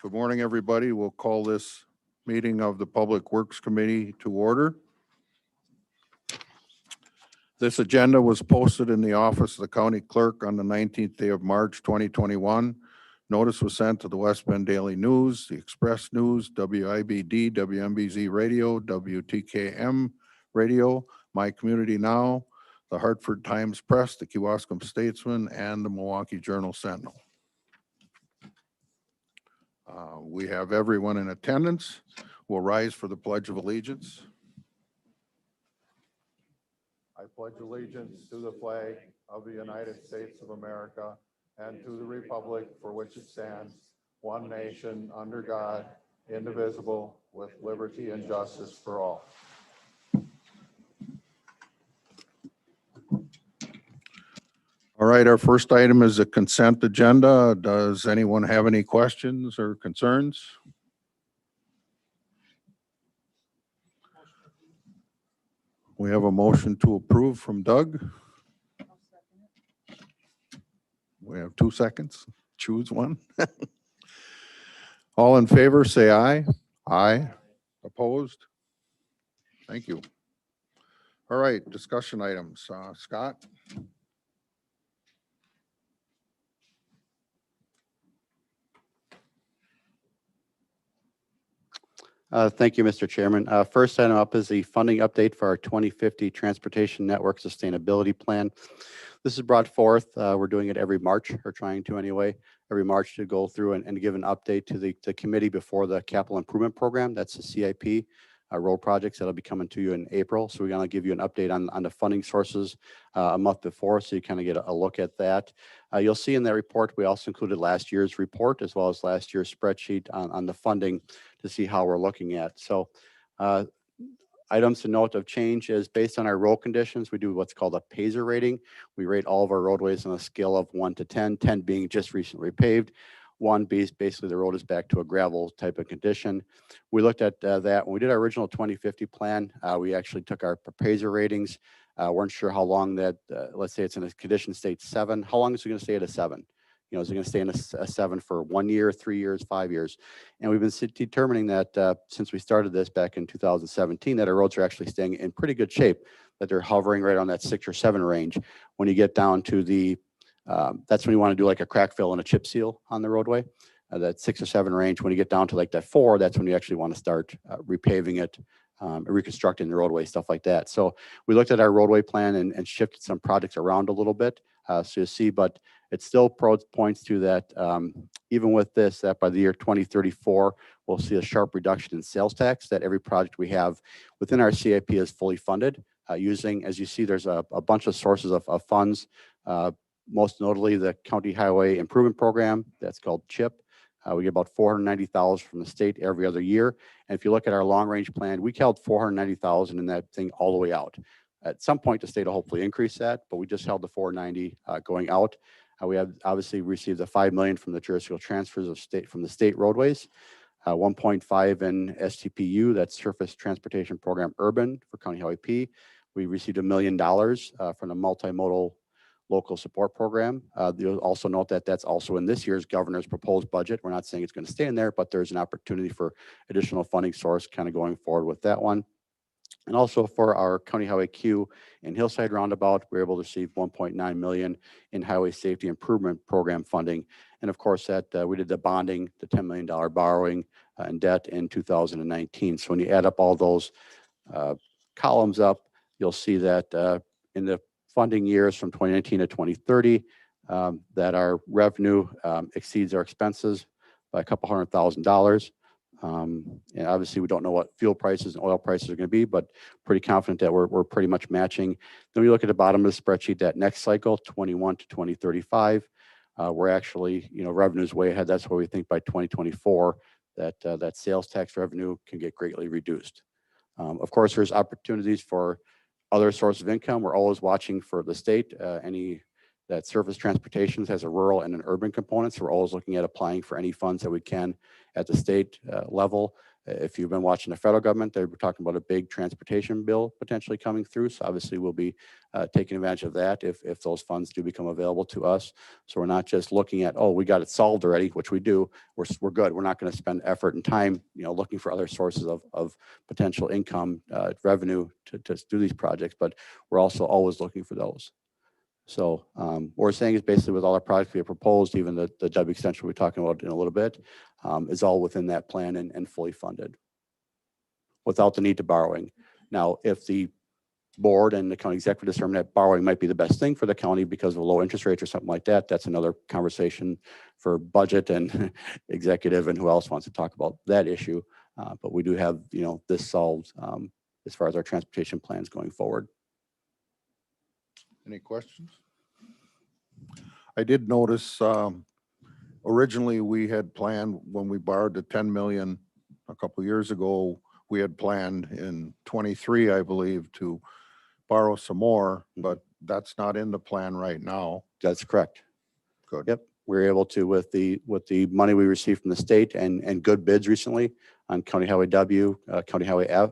Good morning, everybody. We'll call this meeting of the Public Works Committee to order. This agenda was posted in the office of the county clerk on the 19th day of March, 2021. Notice was sent to the West Bend Daily News, the Express News, WIBD, WMBZ Radio, WTKM Radio, My Community Now, the Hartford Times Press, the Kewaskum Statesman, and the Milwaukee Journal Sentinel. We have everyone in attendance. We'll rise for the Pledge of Allegiance. I pledge allegiance to the flag of the United States of America and to the republic for which it stands, one nation, under God, indivisible, with liberty and justice for all. All right, our first item is a consent agenda. Does anyone have any questions or concerns? We have a motion to approve from Doug. We have 2 seconds. Choose one. All in favor, say aye. Aye. Opposed? Thank you. All right, discussion items. Scott? Thank you, Mr. Chairman. First item up is the funding update for our 2050 Transportation Network Sustainability Plan. This is brought forth. We're doing it every March, or trying to anyway, every March to go through and give an update to the committee before the capital improvement program. That's the CIP road projects that'll be coming to you in April. So we're going to give you an update on the funding sources a month before, so you kind of get a look at that. You'll see in that report, we also included last year's report as well as last year's spreadsheet on the funding to see how we're looking at. So items to note of change is based on our road conditions, we do what's called a PASER rating. We rate all of our roadways on a scale of 1 to 10, 10 being just recently paved. 1 being basically the road is back to a gravel type of condition. We looked at that when we did our original 2050 plan. We actually took our PASER ratings. Weren't sure how long that, let's say it's in a condition state 7. How long is it going to stay at a 7? You know, is it going to stay in a 7 for 1 year, 3 years, 5 years? And we've been determining that since we started this back in 2017, that our roads are actually staying in pretty good shape, that they're hovering right on that 6 or 7 range. When you get down to the, that's when you want to do like a crack fill and a chip seal on the roadway, that 6 or 7 range. When you get down to like that 4, that's when you actually want to start repaving it, reconstructing the roadway, stuff like that. So we looked at our roadway plan and shifted some projects around a little bit. So you see, but it still points to that even with this, that by the year 2034, we'll see a sharp reduction in sales tax, that every project we have within our CIP is fully funded using, as you see, there's a bunch of sources of funds, most notably the County Highway Improvement Program, that's called CHIP. We get about $490,000 from the state every other year. And if you look at our long range plan, we held $490,000 in that thing all the way out. At some point, the state will hopefully increase that, but we just held the $490 going out. We have obviously received the $5 million from the jurisdictional transfers of from the state roadways, 1.5 in STPU, that's Surface Transportation Program Urban for County Highway P. We received $1 million from the Multimodal Local Support Program. You'll also note that that's also in this year's governor's proposed budget. We're not saying it's going to stay in there, but there's an opportunity for additional funding source kind of going forward with that one. And also for our County Highway Q and Hillside Roundabout, we were able to receive $1.9 million in Highway Safety Improvement Program funding. And of course, that we did the bonding, the $10 million borrowing and debt in 2019. So when you add up all those columns up, you'll see that in the funding years from 2019 to 2030, that our revenue exceeds our expenses by a couple $100,000. And obviously we don't know what fuel prices and oil prices are going to be, but pretty confident that we're pretty much matching. Then we look at the bottom of the spreadsheet, that next cycle, 21 to 2035, we're actually, you know, revenue's way ahead. That's why we think by 2024 that that sales tax revenue can get greatly reduced. Of course, there's opportunities for other sources of income. We're always watching for the state, that surface transportation has a rural and an urban component. So we're always looking at applying for any funds that we can at the state level. If you've been watching the federal government, they're talking about a big transportation bill potentially coming through. So obviously we'll be taking advantage of that if those funds do become available to us. So we're not just looking at, oh, we got it solved already, which we do. We're good. We're not going to spend effort and time, looking for other sources of potential income, revenue to do these projects, but we're also always looking for those. So what we're saying is basically with all our projects we have proposed, even the W extension we're talking about in a little bit, is all within that plan and fully funded without the need to borrowing. Now, if the board and the county executive determine that borrowing might be the best thing for the county because of low interest rates or something like that, that's another conversation for budget and executive and who else wants to talk about that issue. But we do have, this solved as far as our transportation plans going forward. Any questions? I did notice originally we had planned when we borrowed the 10 million a couple of years ago, we had planned in 23, I believe, to borrow some more, but that's not in the plan right now. That's correct. Good. Yep. We were able to, with the money we received from the state and good bids recently on County Highway W, County Highway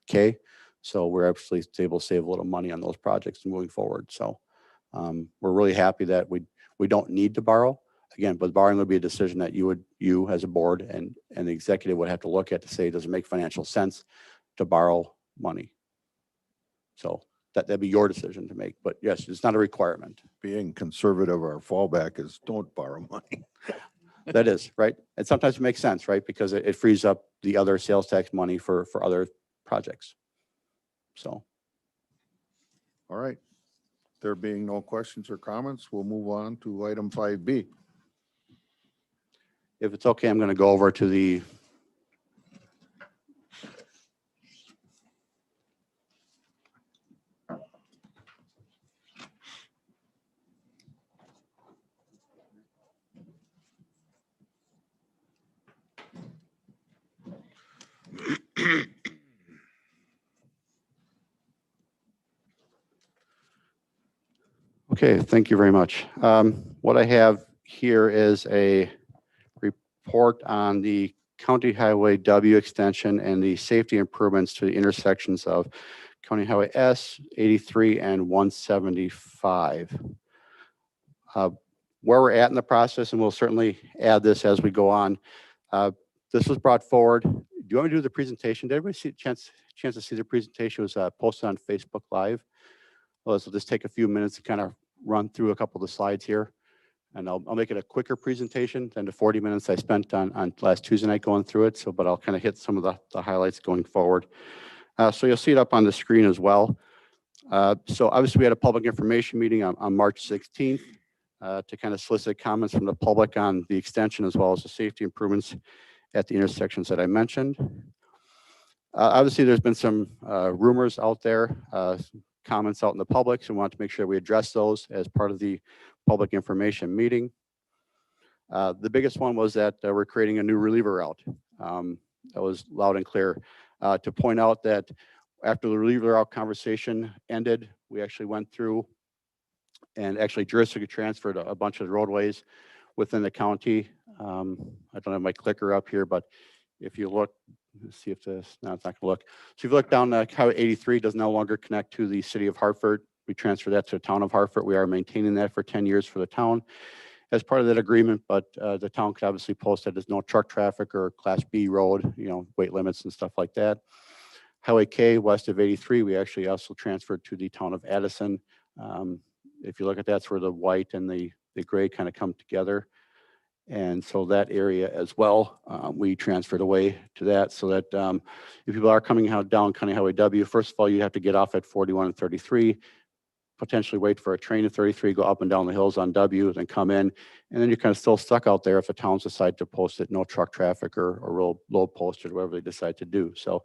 K. So we're actually able to save a little money on those projects moving forward. So we're really happy that we don't need to borrow. Again, but borrowing would be a decision that you as a board and the executive would have to look at to say, does it make financial sense to borrow money? So that'd be your decision to make. But yes, it's not a requirement. Being conservative, our fallback is don't borrow money. That is, right? And sometimes it makes sense, right? Because it frees up the other sales tax money for other projects. So. All right. There being no questions or comments, we'll move on to item 5B. If it's okay, I'm going to go over to the Okay, thank you very much. What I have here is a report on the County Highway W extension and the safety improvements to the intersections of County Highway S, 83, and 175. Where we're at in the process, and we'll certainly add this as we go on. This was brought forward. Do you want me to do the presentation? Did everybody see a chance to see the presentation? It was posted on Facebook Live. Well, this will just take a few minutes to kind of run through a couple of the slides here. And I'll make it a quicker presentation than the 40 minutes I spent on last Tuesday night going through it. So, but I'll kind of hit some of the highlights going forward. So you'll see it up on the screen as well. So obviously we had a public information meeting on March 16th to kind of solicit comments from the public on the extension as well as the safety improvements at the intersections that I mentioned. Obviously there's been some rumors out there, comments out in the public, so we want to make sure we address those as part of the public information meeting. The biggest one was that we're creating a new reliever route. That was loud and clear. To point out that after the reliever route conversation ended, we actually went through and actually jurisdically transferred a bunch of roadways within the county. I don't have my clicker up here, but if you look, let's see if this, no, it's not gonna look. So if you look down, Highway 83 does no longer connect to the city of Hartford. We transferred that to the town of Hartford. We are maintaining that for 10 years for the town as part of that agreement, but the town could obviously post that there's no truck traffic or Class B road, weight limits and stuff like that. Highway K west of 83, we actually also transferred to the town of Addison. If you look at that's where the white and the gray kind of come together. And so that area as well, we transferred away to that so that if people are coming down County Highway W, first of all, you have to get off at 41 and 33, potentially wait for a train at 33, go up and down the hills on W, then come in. And then you're kind of still stuck out there if the towns decide to post it, no truck traffic or road posted, whatever they decide to do. So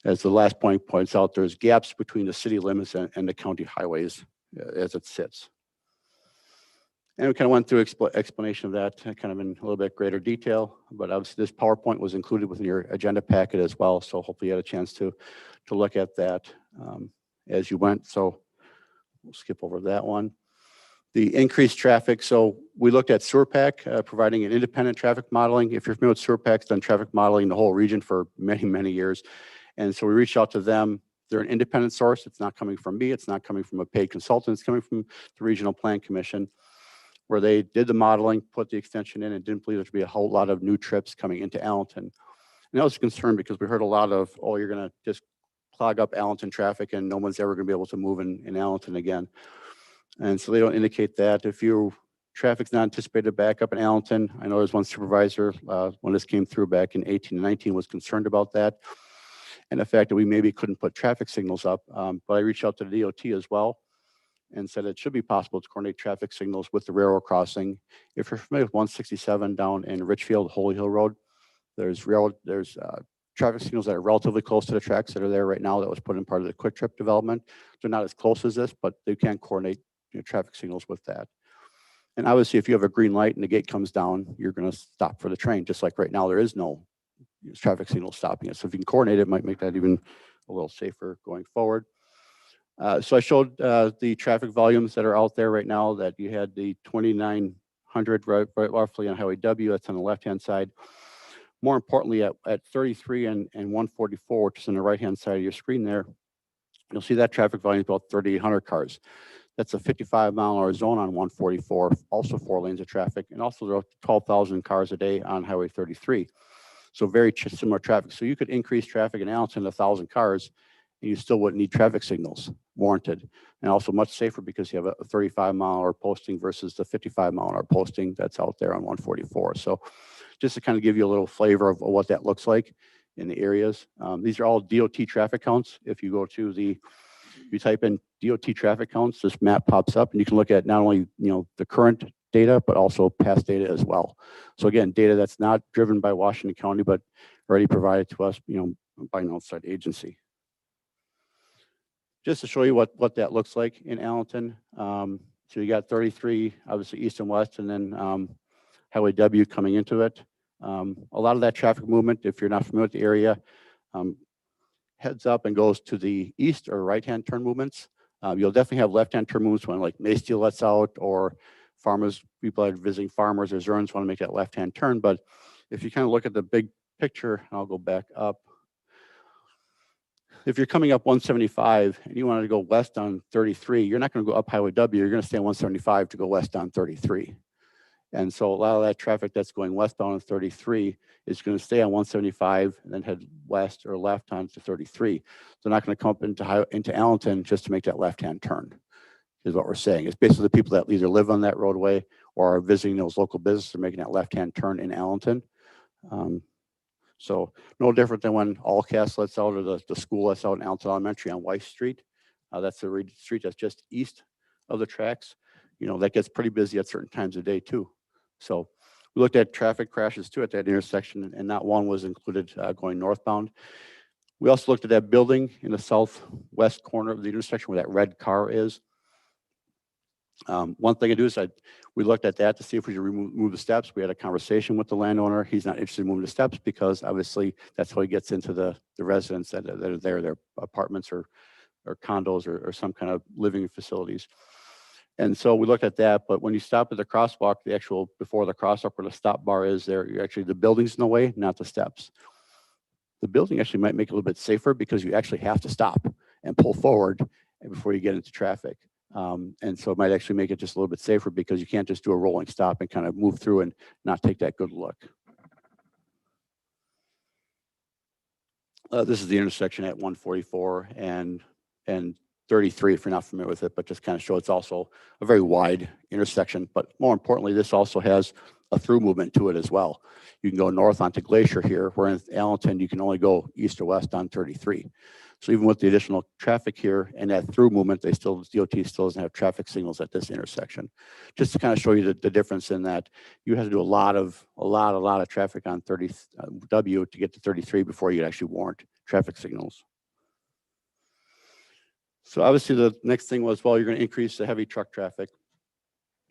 as the last point points out, there's gaps between the city limits and the county highways as it sits. And we kind of went through explanation of that kind of in a little bit greater detail, but obviously this PowerPoint was included within your agenda packet as well. So hopefully you had a chance to look at that as you went. So we'll skip over that one. The increased traffic, so we looked at SewerPack, providing an independent traffic modeling. If you're familiar with SewerPack, it's done traffic modeling in the whole region for many, many years. And so we reached out to them. They're an independent source. It's not coming from me. It's not coming from a paid consultant. It's coming from the Regional Plan Commission, where they did the modeling, put the extension in, and didn't believe there should be a whole lot of new trips coming into Allenton. And that was a concern because we heard a lot of, oh, you're going to just clog up Allenton traffic and no one's ever going to be able to move in Allenton again. And so they don't indicate that. If your traffic's not anticipated back up in Allenton, I know there's one supervisor when this came through back in 18 and 19 was concerned about that. And the fact that we maybe couldn't put traffic signals up. But I reached out to the DOT as well and said it should be possible to coordinate traffic signals with the railroad crossing. If you're familiar with 167 down in Richfield, Holy Hill Road, there's traffic signals that are relatively close to the tracks that are there right now that was put in part of the Quick Trip development. They're not as close as this, but they can coordinate traffic signals with that. And obviously, if you have a green light and the gate comes down, you're going to stop for the train. Just like right now, there is no traffic signal stopping it. So if you can coordinate it, might make that even a little safer going forward. So I showed the traffic volumes that are out there right now, that you had the 2,900 right roughly on Highway W, that's on the left-hand side. More importantly, at 33 and 144, which is on the right-hand side of your screen there, you'll see that traffic volume is about 3,800 cars. That's a 55-mile-an-hour zone on 144, also 4 lanes of traffic, and also there are 12,000 cars a day on Highway 33. So very similar traffic. So you could increase traffic in Allenton 1,000 cars, and you still wouldn't need traffic signals warranted. And also much safer because you have a 35-mile-an-hour posting versus the 55-mile-an-hour posting that's out there on 144. So just to kind of give you a little flavor of what that looks like in the areas. These are all DOT traffic counts. If you go to you type in DOT traffic counts, this map pops up and you can look at not only the current data, but also past data as well. So again, data that's not driven by Washington County, but already provided to us by an outside agency. Just to show you what that looks like in Allenton. So you got 33, obviously east and west, and then Highway W coming into it. A lot of that traffic movement, if you're not familiar with the area, heads up and goes to the east or right-hand turn movements. You'll definitely have left-hand turn movements when like Maysteel lets out, or people are visiting farmers or Zerns want to make that left-hand turn. But if you kind of look at the big picture, I'll go back up. If you're coming up 175 and you wanted to go west on 33, you're not going to go up Highway W. You're going to stay on 175 to go west on 33. And so a lot of that traffic that's going westbound on 33 is going to stay on 175 and then head west or left onto 33. They're not going to come up into Allenton just to make that left-hand turn, is what we're saying. It's basically the people that either live on that roadway or are visiting those local businesses are making that left-hand turn in Allenton. So no different than when Allcast lets out, or the school lets out in Allenton Elementary on Weiss Street. That's the street that's just east of the tracks. That gets pretty busy at certain times of day too. So we looked at traffic crashes too at that intersection, and not one was included going northbound. We also looked at that building in the southwest corner of the intersection where that red car is. One thing I do is we looked at that to see if we should remove the steps. We had a conversation with the landowner. He's not interested in moving the steps because obviously that's how he gets into the residents that are there, their apartments or condos or some kind of living facilities. And so we looked at that, but when you stop at the crosswalk, before the crosswalk where the stop bar is there, the building's in the way, not the steps. The building actually might make it a little bit safer because you actually have to stop and pull forward before you get into traffic. And so it might actually make it just a little bit safer because you can't just do a rolling stop and kind of move through and not take that good look. This is the intersection at 144 and 33, if you're not familiar with it, but just kind of show it's also a very wide intersection. But more importantly, this also has a through movement to it as well. You can go north onto Glacier here, where in Allenton, you can only go east or west on 33. So even with the additional traffic here and that through movement, DOT still doesn't have traffic signals at this intersection. Just to kind of show you the difference in that you have to do a lot of traffic on 30 W to get to 33 before you actually warrant traffic signals. So obviously the next thing was, well, you're going to increase the heavy truck traffic.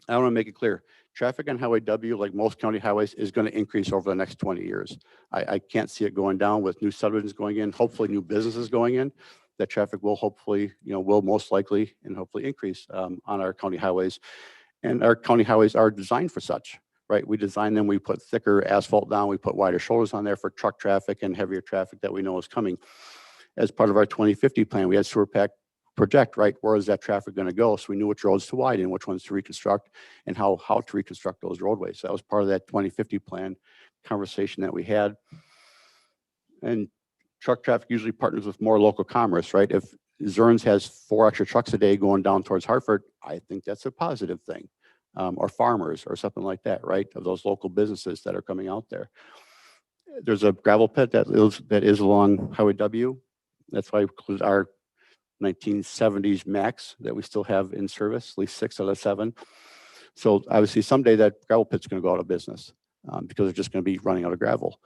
I want to make it clear. Traffic on Highway W, like most county highways, is going to increase over the next 20 years. I can't see it going down with new subdivisions going in, hopefully new businesses going in. That traffic will hopefully, will most likely and hopefully increase on our county highways. And our county highways are designed for such, right? We design them, we put thicker asphalt down, we put wider shoulders on there for truck traffic and heavier traffic that we know is coming. As part of our 2050 plan, we had sewer pack project, right? Where is that traffic going to go? So we knew which roads to widen, which ones to reconstruct, and how to reconstruct those roadways. So that was part of that 2050 plan conversation that we had. And truck traffic usually partners with more local commerce, right? If Zerns has 4 extra trucks a day going down towards Hartford, I think that's a positive thing. Or farmers or something like that, right? Of those local businesses that are coming out there. There's a gravel pit that is along Highway W. That's why we include our 1970s Max that we still have in service, at least 6 out of 7. So obviously someday that gravel pit's going to go out of business because they're just going to be running out of gravel.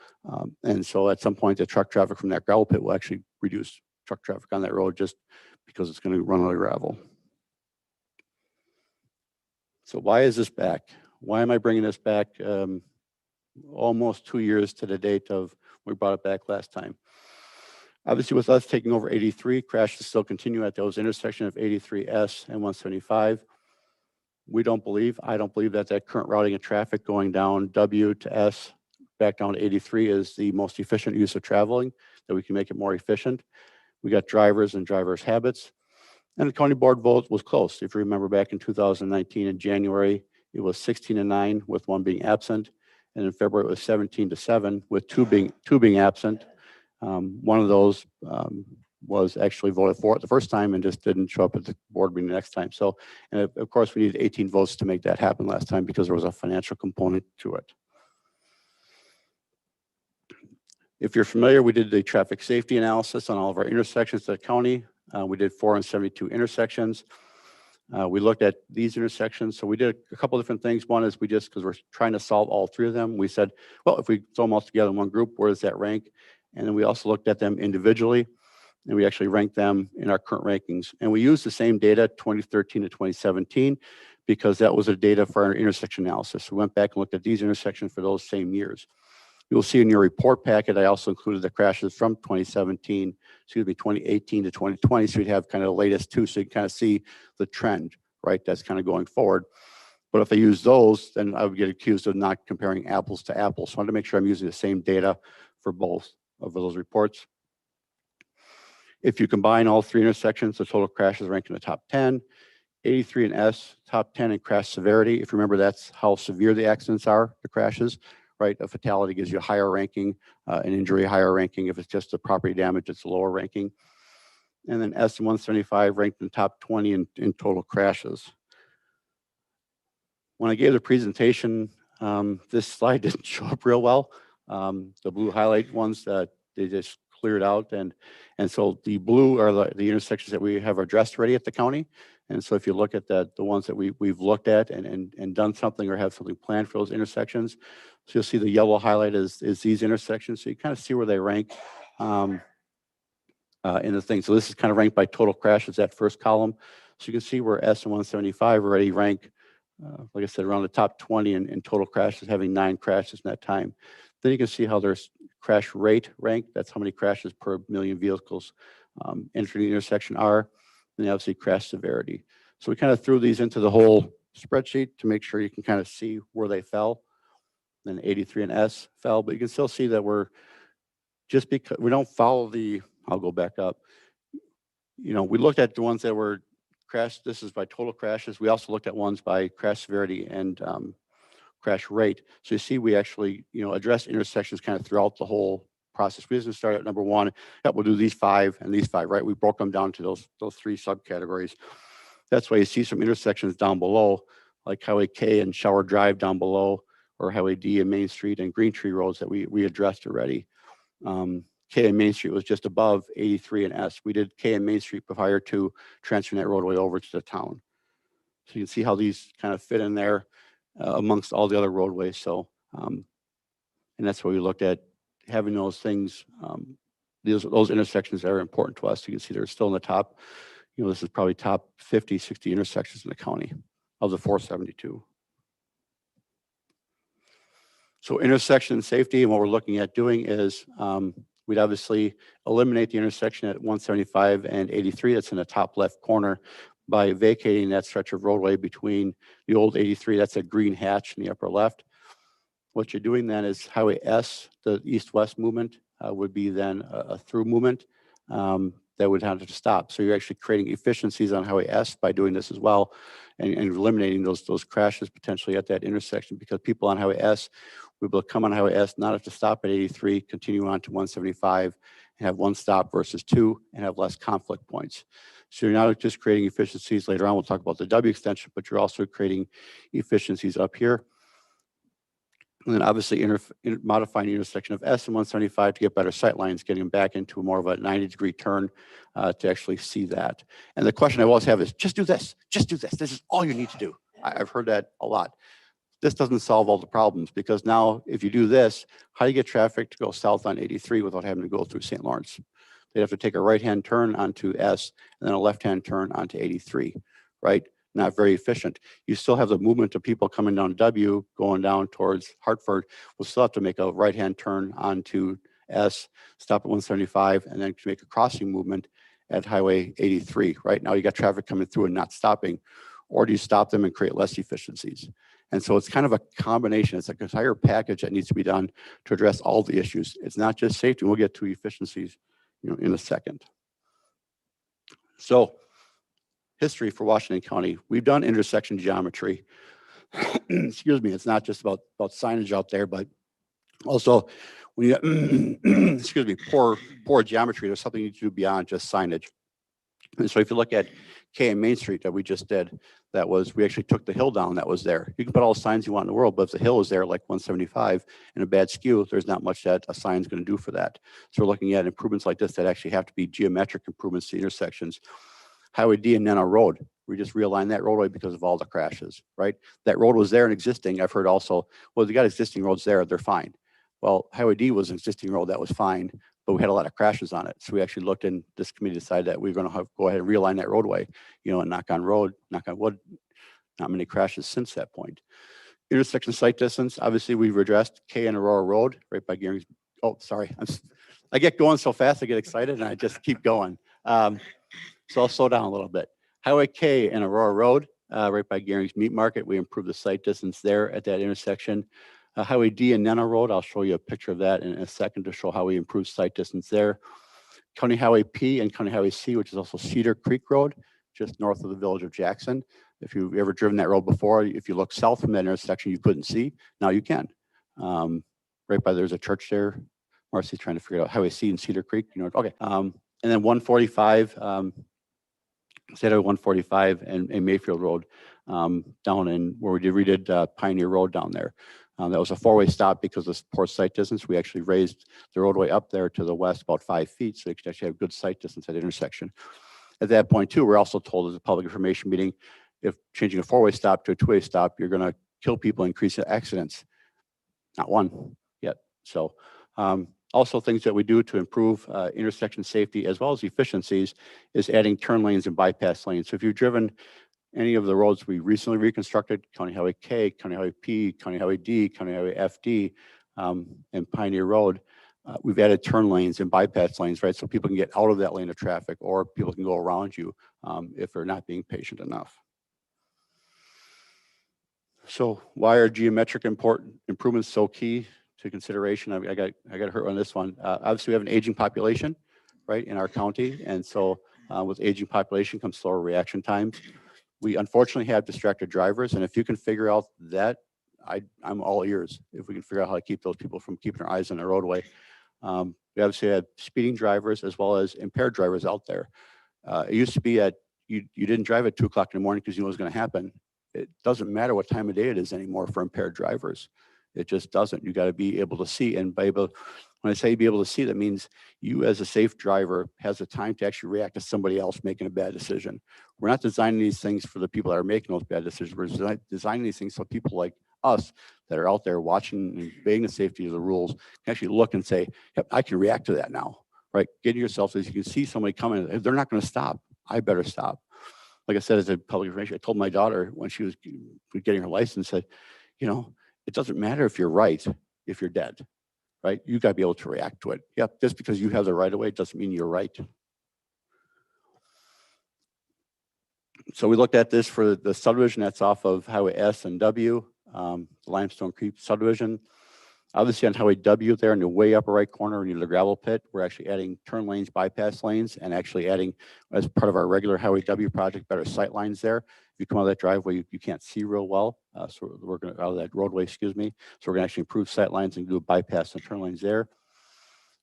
And so at some point the truck traffic from that gravel pit will actually reduce truck traffic on that road just because it's going to run out of gravel. So why is this back? Why am I bringing this back almost 2 years to the date of we brought it back last time? Obviously, with us taking over 83, crashes still continue at those intersections of 83S and 175. I don't believe that that current routing of traffic going down W to S back down to 83 is the most efficient use of traveling, that we can make it more efficient. We got drivers and drivers' habits. And the county board vote was close. If you remember back in 2019 in January, it was 16-9 with 1 being absent. And in February, it was 17-7 with two being absent. One of those was actually voted for it the first time and just didn't show up at the board meeting the next time. So, and of course, we needed 18 votes to make that happen last time because there was a financial component to it. If you're familiar, we did the traffic safety analysis on all of our intersections at the county. We did 472 intersections. We looked at these intersections. So we did a couple different things. One is because we're trying to solve all 3 of them, we said, well, if we throw them all together in one group, where does that rank? And then we also looked at them individually, and we actually ranked them in our current rankings. And we used the same data, 2013 to 2017, because that was the data for our intersection analysis. We went back and looked at these intersections for those same years. You'll see in your report packet, I also included the crashes from 2018 to 2020. So you'd have kind of the latest 2, so you can kind of see the trend, right? That's kind of going forward. But if I use those, then I would get accused of not comparing apples to apples. So I wanted to make sure I'm using the same data for both of those reports. If you combine all 3 intersections, the total crashes rank in the top 10. 83 and S, top 10 in crash severity. If you remember, that's how severe the accidents are, the crashes, right? A fatality gives you a higher ranking, an injury higher ranking. If it's just a property damage, it's a lower ranking. And then S and 175 ranked in the top 20 in total crashes. When I gave the presentation, this slide didn't show up real well. The blue highlight ones, they just cleared out. And so the blue are the intersections that we have addressed already at the county. And so if you look at the ones that we've looked at and done something or have something planned for those intersections, so you'll see the yellow highlight is these intersections. So you kind of see where they rank in the thing. So this is kind of ranked by total crashes, that first column. So you can see where S and 175 already rank, like I said, around the top 20 in total crashes, having 9 crashes in that time. Then you can see how there's crash rate rank. That's how many crashes per million vehicles entering the intersection are. And obviously crash severity. So we kind of threw these into the whole spreadsheet to make sure you can kind of see where they fell. Then 83 and S fell, but you can still see that we're just because we don't follow I'll go back up. We looked at the ones that were crashed. This is by total crashes. We also looked at ones by crash severity and crash rate. So you see, we actually, address intersections kind of throughout the whole process. We didn't start at number 1. Yep, we'll do these 5 and these 5, right? We broke them down to those 3 subcategories. That's why you see some intersections down below, like Highway K and Shower Drive down below, or Highway D and Main Street and Green Tree Roads that we addressed already. K and Main Street was just above 83 and S. We did K and Main Street prior to transferring that roadway over to the town. So you can see how these kind of fit in there amongst all the other roadways. So, and that's why we looked at having those things, those intersections that are important to us. You can see they're still in the top, this is probably top 50, 60 intersections in the county of the 472. So intersection safety, and what we're looking at doing is we'd obviously eliminate the intersection at 175 and 83. That's in the top left corner by vacating that stretch of roadway between the old 83, that's a green hatch in the upper left. What you're doing then is Highway S, the east-west movement, would be then a through movement that would have to stop. So you're actually creating efficiencies on Highway S by doing this as well, and eliminating those crashes potentially at that intersection, because people on Highway S will be able to come on Highway S, not have to stop at 83, continue on to 175, and have one stop versus two, and have less conflict points. So you're not just creating efficiencies. Later on, we'll talk about the W extension, but you're also creating efficiencies up here. And then obviously modifying the intersection of S and 175 to get better sight lines, getting them back into more of a 90-degree turn to actually see that. And the question I always have is, just do this, just do this. This is all you need to do. I've heard that a lot. This doesn't solve all the problems, because now if you do this, how do you get traffic to go south on 83 without having to go through St. Lawrence? They have to take a right-hand turn onto S and then a left-hand turn onto 83, right? Not very efficient. You still have the movement of people coming down W, going down towards Hartford. We'll still have to make a right-hand turn onto S, stop at 175, and then make a crossing movement at Highway 83. Right now, you got traffic coming through and not stopping. Or do you stop them and create less efficiencies? And so it's kind of a combination. It's like an entire package that needs to be done to address all the issues. It's not just safety. We'll get to efficiencies, in a second. So, history for Washington County. We've done intersection geometry. Excuse me, it's not just about signage out there, but also when you excuse me, poor geometry, there's something you need to do beyond just signage. And so if you look at K and Main Street that we just did, we actually took the hill down that was there. You can put all the signs you want in the world, but if the hill is there like 175 and a bad skew, there's not much that a sign is going to do for that. So we're looking at improvements like this that actually have to be geometric improvements to intersections. Highway D and Nana Road, we just realigned that roadway because of all the crashes, right? That road was there and existing. I've heard also, well, they got existing roads there, they're fine. Well, Highway D was an existing road that was fine, but we had a lot of crashes on it. So we actually looked, and this committee decided that we were going to go ahead and realign that roadway, and knock on wood, not many crashes since that point. Intersection sight distance, obviously we've addressed K and Aurora Road, right by Gearing's. Oh, sorry. I get going so fast, I get excited and I just keep going. So I'll slow down a little bit. Highway K and Aurora Road, right by Gearing's Meat Market. We improved the sight distance there at that intersection. Highway D and Nana Road, I'll show you a picture of that in a second to show how we improved sight distance there. County Highway P and County Highway C, which is also Cedar Creek Road, just north of the village of Jackson. If you've ever driven that road before, if you look south from that intersection, you couldn't see. Now you can. Right by there's a church there. Marcy's trying to figure out Highway C and Cedar Creek. Okay. And then 145, State Highway 145 and Mayfield Road down in where we redid Pioneer Road down there. That was a four-way stop because of poor sight distance. We actually raised the roadway up there to the west about 5 feet, so you could actually have good sight distance at the intersection. At that point, too, we're also told as a public information meeting, if changing a four-way stop to a two-way stop, you're going to kill people, increase accidents. Not one yet. So also things that we do to improve intersection safety as well as efficiencies is adding turn lanes and bypass lanes. So if you've driven any of the roads we recently reconstructed, County Highway K, County Highway P, County Highway D, County Highway FD, and Pioneer Road, we've added turn lanes and bypass lanes, right? So people can get out of that lane of traffic, or people can go around you if they're not being patient enough. So why are geometric improvements so key to consideration? I got hurt on this one. Obviously, we have an aging population, right, in our county, and so with aging population comes slower reaction times. We unfortunately have distracted drivers, and if you can figure out that, I'm all ears. If we can figure out how to keep those people from keeping their eyes on the roadway. We obviously had speeding drivers as well as impaired drivers out there. It used to be that you didn't drive at 2 o'clock in the morning because you know what's going to happen. It doesn't matter what time of day it is anymore for impaired drivers. It just doesn't. You got to be able to see, and when I say be able to see, that means you as a safe driver has the time to actually react to somebody else making a bad decision. We're not designing these things for the people that are making those bad decisions. We're designing these things so people like us that are out there watching and obeying the safety of the rules can actually look and say, yep, I can react to that now, right? Get yourself as you can see somebody coming, if they're not going to stop, I better stop. Like I said, as a public information, I told my daughter when she was getting her license, said, it doesn't matter if you're right, if you're dead, right? You got to be able to react to it. Yep, just because you have the right of way doesn't mean you're right. So we looked at this for the subdivision that's off of Highway S and W, the Limestone Creek subdivision. Obviously on Highway W there in the way upper right corner near the gravel pit, we're actually adding turn lanes, bypass lanes, and actually adding, as part of our regular Highway W project, better sight lines there. If you come out of that driveway, you can't see real well. So we're going to, out of that roadway, excuse me. So we're going to actually improve sight lines and do a bypass and turn lanes there.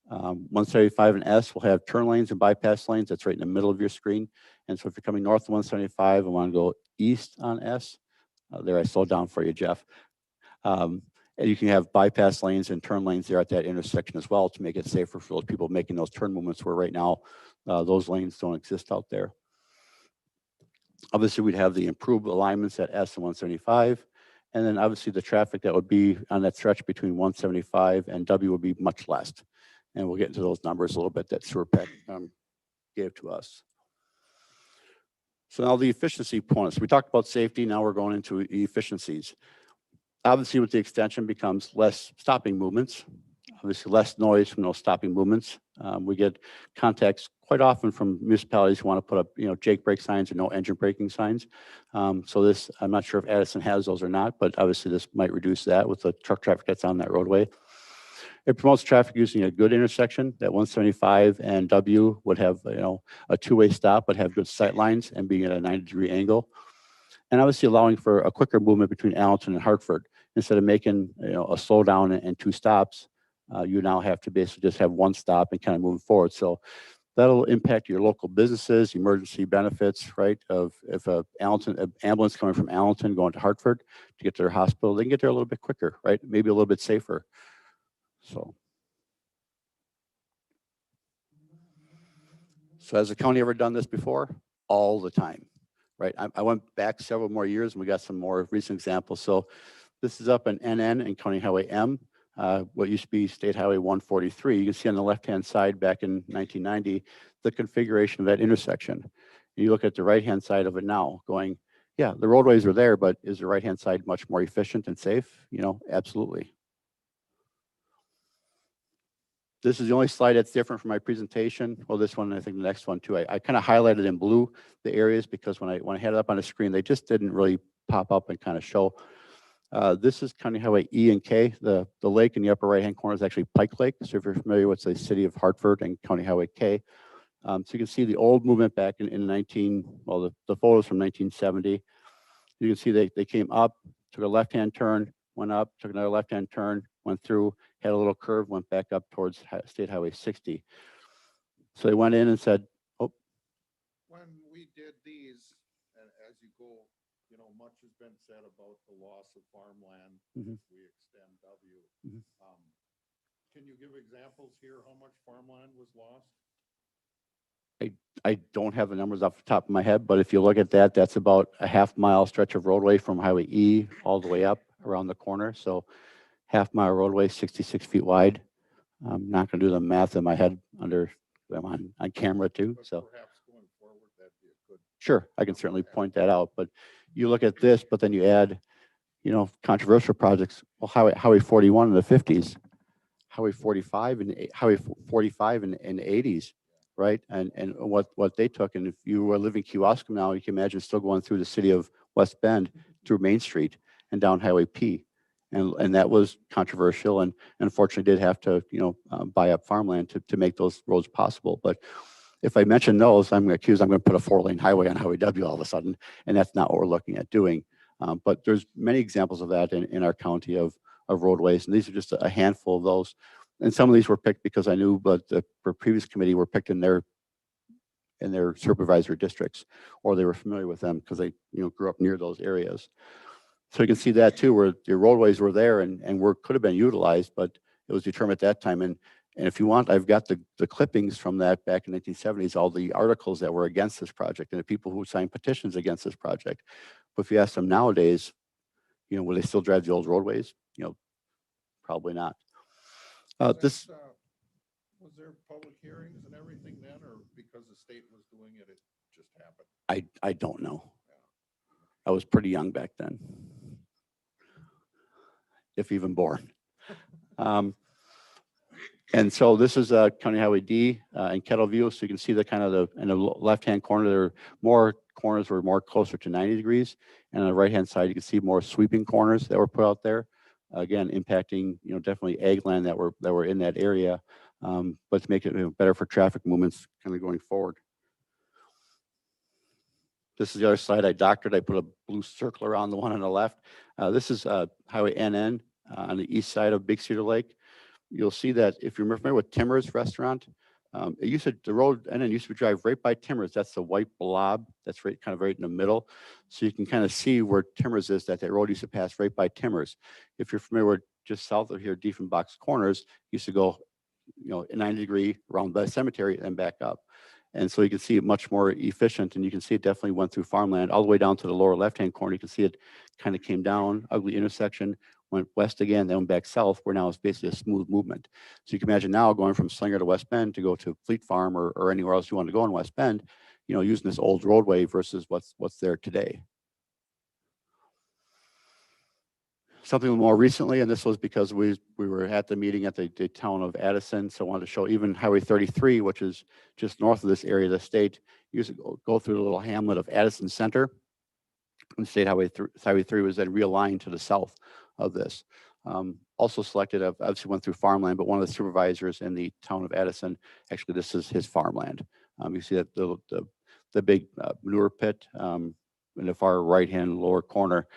175 and S will have turn lanes and bypass lanes. That's right in the middle of your screen. And so if you're coming north of 175 and want to go east on S, there I slowed down for you, Jeff. And you can have bypass lanes and turn lanes there at that intersection as well to make it safer for those people making those turn movements where right now those lanes don't exist out there. Obviously, we'd have the improved alignments at S and 175. And then obviously the traffic that would be on that stretch between 175 and W would be much less. And we'll get into those numbers a little bit that SewerPack gave to us. So now the efficiency points. We talked about safety, now we're going into efficiencies. Obviously with the extension becomes less stopping movements, obviously less noise from those stopping movements. We get contacts quite often from municipalities who want to put up, Jake brake signs or no engine braking signs. So this, I'm not sure if Addison has those or not, but obviously this might reduce that with the truck traffic that's on that roadway. It promotes traffic using a good intersection. That 175 and W would have, a two-way stop, but have good sight lines and being at a 90-degree angle. And obviously allowing for a quicker movement between Allenton and Hartford. Instead of making, a slowdown and two stops, you now have to basically just have one stop and kind of move forward. So that'll impact your local businesses, emergency benefits, right? If an ambulance coming from Allenton going to Hartford to get to their hospital, they can get there a little bit quicker, right? Maybe a little bit safer. So has the county ever done this before? All the time, right? I went back several more years and we got some more recent examples. So this is up in NN and County Highway M, what used to be State Highway 143. You can see on the left-hand side back in 1990, the configuration of that intersection. And you look at the right-hand side of it now going, yeah, the roadways are there, but is the right-hand side much more efficient and safe? Absolutely. This is the only slide that's different from my presentation. Well, this one, I think the next one too. I kind of highlighted in blue the areas because when I had it up on the screen, they just didn't really pop up and kind of show. This is County Highway E and K. The lake in the upper right-hand corner is actually Pike Lake. So if you're familiar with the city of Hartford and County Highway K. So you can see the old movement back in the photos from 1970. You can see they came up, took a left-hand turn, went up, took another left-hand turn, went through, had a little curve, went back up towards State Highway 60. So they went in and said, oh. When we did these, and as you go, much has been said about the loss of farmland. Mm-hmm. If we extend W. Mm-hmm. Can you give examples here how much farmland was lost? I don't have the numbers off the top of my head, but if you look at that, that's about a half-mile stretch of roadway from Highway E all the way up around the corner. So half-mile roadway, 66 feet wide. I'm not going to do the math in my head I'm on camera too. But so perhaps going forward, that'd be a good. Sure, I can certainly point that out. But you look at this, but then you add, controversial projects. Well, Highway 41 in the 50s, Highway 45 and Highway 45 in the 80s, right? And what they took, and if you were living in Kewaskum now, you can imagine still going through the city of West Bend through Main Street and down Highway P. And that was controversial and unfortunately did have to, buy up farmland to make those roads possible. But if I mention those, I'm going to put a 4-lane highway on Highway W all of a sudden, and that's not what we're looking at doing. But there's many examples of that in our county of roadways, and these are just a handful of those. And some of these were picked because I knew, but the previous committee were picked in their supervisory districts, or they were familiar with them because they grew up near those areas. So you can see that too, where the roadways were there and could have been utilized, but it was determined at that time. And if you want, I've got the clippings from that back in the 1970s, all the articles that were against this project and the people who signed petitions against this project. But if you ask them nowadays, will they still drive the old roadways? Probably not. Was there public hearings and everything then, or because the state was doing it, it just happened? I don't know. I was pretty young back then, if even born. And so this is County Highway D in Kettleview. So you can see in the left-hand corner, there are more corners were more closer to 90 degrees. And on the right-hand side, you can see more sweeping corners that were put out there. Again, impacting, definitely ag land that were in that area, but to make it better for traffic movements kind of going forward. This is the other slide I doctored. I put a blue circle around the one on the left. This is Highway NN on the east side of Big Cedar Lake. You'll see that if you're familiar with Timbers Restaurant, the road NN used to drive right by Timbers. That's the white blob that's right in the middle. So you can kind of see where Timbers is, that road used to pass right by Timbers. If you're familiar with just south of here, Diefenbach's Corners used to go, 90 degree around the cemetery and back up. And so you can see it much more efficient, and you can see it definitely went through farmland all the way down to the lower left-hand corner. You can see it kind of came down, ugly intersection, went west again, then went back south, where now it's basically a smooth movement. So you can imagine now going from Slinger to West Bend to go to Fleet Farm or anywhere else you want to go in West Bend, using this old roadway versus what's there today. Something more recently, and this was because we were at the meeting at the town of Addison, so I wanted to show even Highway 33, which is just north of this area of the state, used to go through the little hamlet of Addison Center. And State Highway 3 was then realigned to the south of this. Also selected, obviously went through farmland, but one of the supervisors in the town of Addison, actually this is his farmland. You see that the big manure pit in the far right-hand lower corner.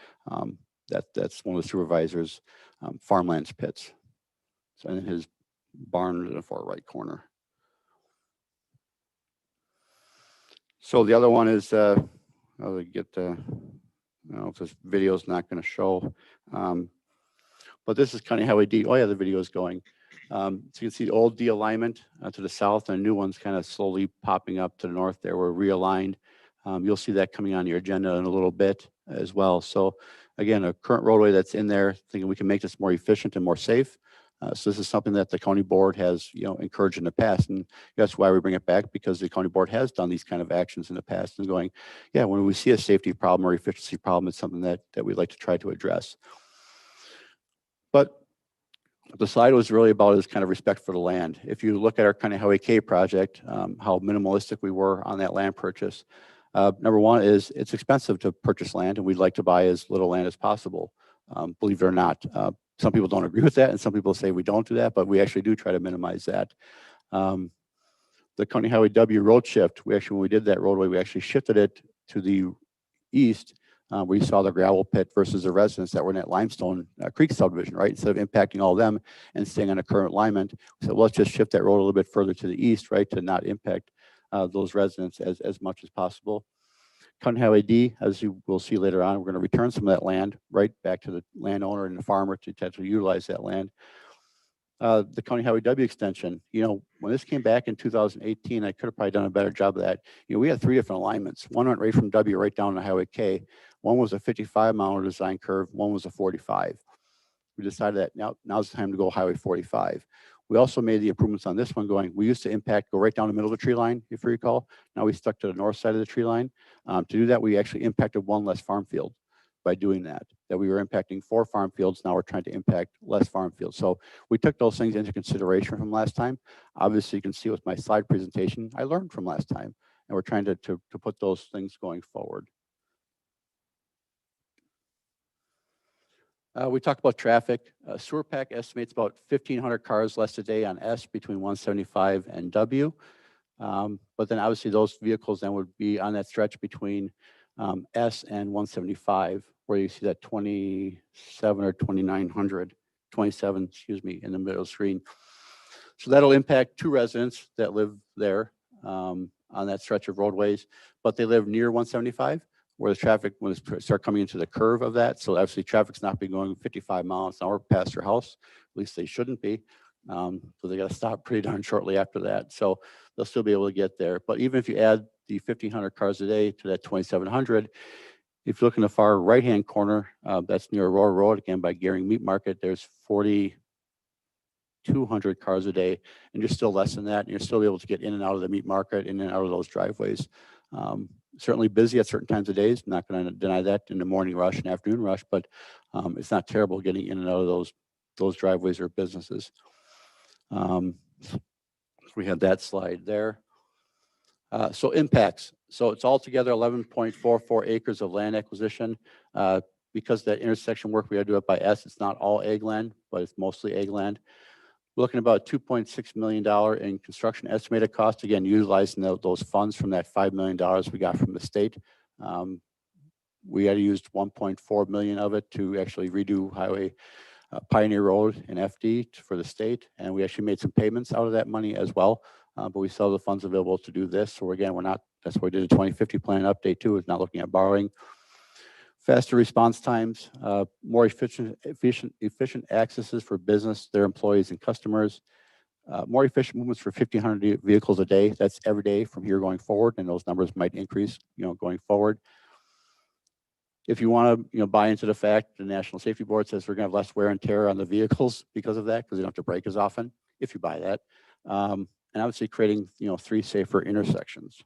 That's one of the supervisors' farmlands pits. So and his barn in the far right corner. So the other one is I'll get if this video is not going to show, but this is kind of how we do. Oh yeah, the video is going. So you can see the old D alignment to the south, and new ones kind of slowly popping up to the north. There were realigned. You'll see that coming on your agenda in a little bit as well. So again, a current roadway that's in there, thinking we can make this more efficient and more safe. So this is something that the county board has, encouraged in the past, and that's why we bring it back, because the county board has done these kind of actions in the past and going, yeah, when we see a safety problem or efficiency problem, it's something that we'd like to try to address. But the slide was really about is kind of respect for the land. If you look at our County Highway K project, how minimalistic we were on that land purchase. Number one is it's expensive to purchase land, and we'd like to buy as little land as possible. Believe it or not, some people don't agree with that, and some people say we don't do that, but we actually do try to minimize that. The County Highway W road shift, when we did that roadway, we actually shifted it to the east, where you saw the gravel pit versus the residents that were in that Limestone Creek subdivision, right? Instead of impacting all of them and staying on a current alignment, we said, well, let's just shift that road a little bit further to the east, right, to not impact those residents as much as possible. County Highway D, as you will see later on, we're going to return some of that land right back to the landowner and the farmer to potentially utilize that land. The County Highway W extension, when this came back in 2018, I could have probably done a better job of that. We had 3 different alignments. One went right from W right down to Highway K. One was a 55-mile design curve. One was a 45. We decided that now's the time to go Highway 45. We also made the improvements on this one we used to go right down the middle of the tree line, if you recall. Now we stuck to the north side of the tree line. To do that, we actually impacted one less farm field by doing that we were impacting 4 farm fields. Now we're trying to impact less farm fields. So we took those things into consideration from last time. Obviously, you can see with my slide presentation, I learned from last time, and we're trying to put those things going forward. We talked about traffic. Sewer Pack estimates about 1,500 cars less a day on S between 175 and W. But then obviously those vehicles then would be on that stretch between S and 175, where you see that 27 or 2,900, 27, excuse me, in the middle screen. So that'll impact 2 residents that live there on that stretch of roadways, but they live near 175. Where the traffic, when it start coming into the curve of that, so obviously traffic's not be going 55 miles an hour past their house, at least they shouldn't be. So they got to stop pretty darn shortly after that. So they'll still be able to get there. But even if you add the 1,500 cars a day to that 2,700, if you look in the far right-hand corner, that's near Aurora Road, again by Gehring Meat Market, there's 4,200 cars a day, and you're still less than that, and you're still able to get in and out of the meat market, in and out of those driveways. Certainly busy at certain times of days. Not going to deny that in the morning rush and afternoon rush, but it's not terrible getting in and out of those driveways or businesses. We had that slide there. So impacts. So it's altogether 11.44 acres of land acquisition. Because that intersection work, we had to do it by S. It's not all ag land, but it's mostly ag land. We're looking at about $2.6 million in construction estimated cost. Again, utilizing those funds from that $5 million we got from the state. We had used 1.4 million of it to actually redo Highway Pioneer Road and FD for the state. And we actually made some payments out of that money as well. But we still have the funds available to do this. So again, that's why we did a 2050 plan update too, is not looking at borrowing. Faster response times, more efficient accesses for business, their employees and customers, more efficient movements for 1,500 vehicles a day. That's every day from here going forward, and those numbers might increase, going forward. If you want to, buy into the fact the National Safety Board says we're going to have less wear and tear on the vehicles because of that, because they don't have to brake as often. If you buy that, and obviously creating, 3 safer intersections.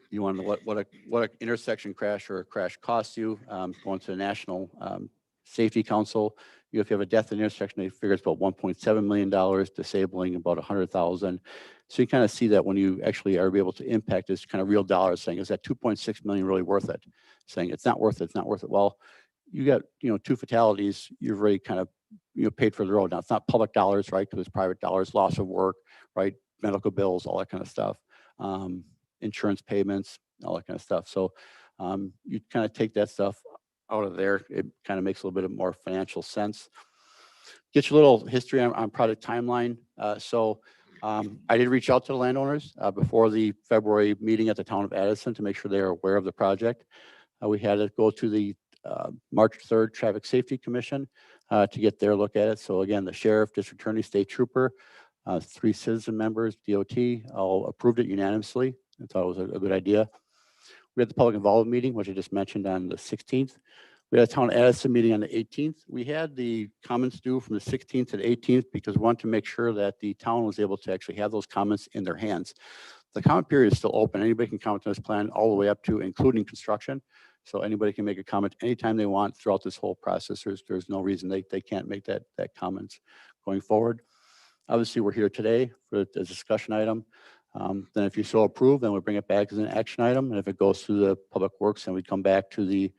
You want to know what an intersection crash or a crash costs you, going to the National Safety Council. If you have a death in intersection, they figure it's about $1.7 million, disabling about 100,000. So you kind of see that when you actually are able to impact this kind of real dollars, saying, is that 2.6 million really worth it? Saying it's not worth it, it's not worth it. Well, you got, 2 fatalities, you've already kind of, paid for the road. Now it's not public dollars, right? Because it's private dollars, loss of work, right? Medical bills, all that kind of stuff. Insurance payments, all that kind of stuff. So you kind of take that stuff out of there. It kind of makes a little bit of more financial sense. Get you a little history on project timeline. I did reach out to the landowners before the February meeting at the town of Addison to make sure they are aware of the project. We had to go to the March 3rd Traffic Safety Commission to get their look at it. So again, the sheriff, district attorney, state trooper, 3 citizen members, DOT, all approved it unanimously. I thought it was a good idea. We had the public involvement meeting, which I just mentioned, on the 16th. We had a town Addison meeting on the 18th. We had the comments due from the 16th to the 18th because we wanted to make sure that the town was able to actually have those comments in their hands. The comment period is still open. Anybody can comment on this plan all the way up to including construction. So anybody can make a comment anytime they want throughout this whole process. There's no reason they can't make that comment going forward. Obviously, we're here today for a discussion item. Then if you so approve, then we'll bring it back as an action item. And if it goes through the public works, then we come back to the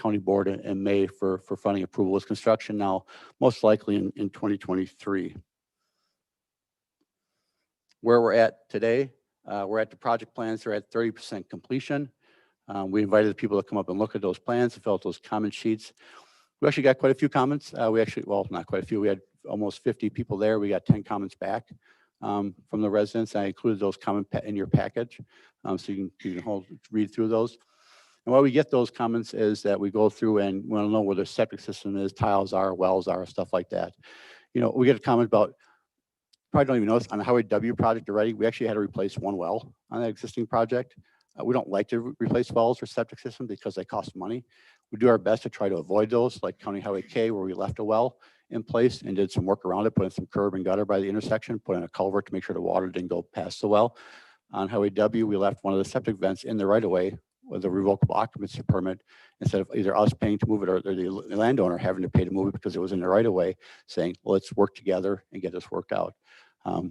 county board in May for funding approval with construction now, most likely in 2023. Where we're at today, we're at the project plans. They're at 30% completion. We invited the people to come up and look at those plans and fill out those comment sheets. We actually got quite a few comments. Well, not quite a few. We had almost 50 people there. We got 10 comments back from the residents. I included those comments in your package, so you can read through those. And why we get those comments is that we go through and we want to know where the septic system is, tiles are, wells are, stuff like that. We get a comment about, probably don't even know this, on the Highway W project already. We actually had to replace 1 well on that existing project. We don't like to replace wells or septic systems because they cost money. We do our best to try to avoid those, like County Highway K, where we left a well in place and did some work around it, put in some curb and gutter by the intersection, put in a culvert to make sure the water didn't go past the well. On Highway W, we left one of the septic vents in the right of way with a revocable occupancy permit, instead of either us paying to move it or the landowner having to pay to move it because it was in the right of way, saying, well, let's work together and get this worked out.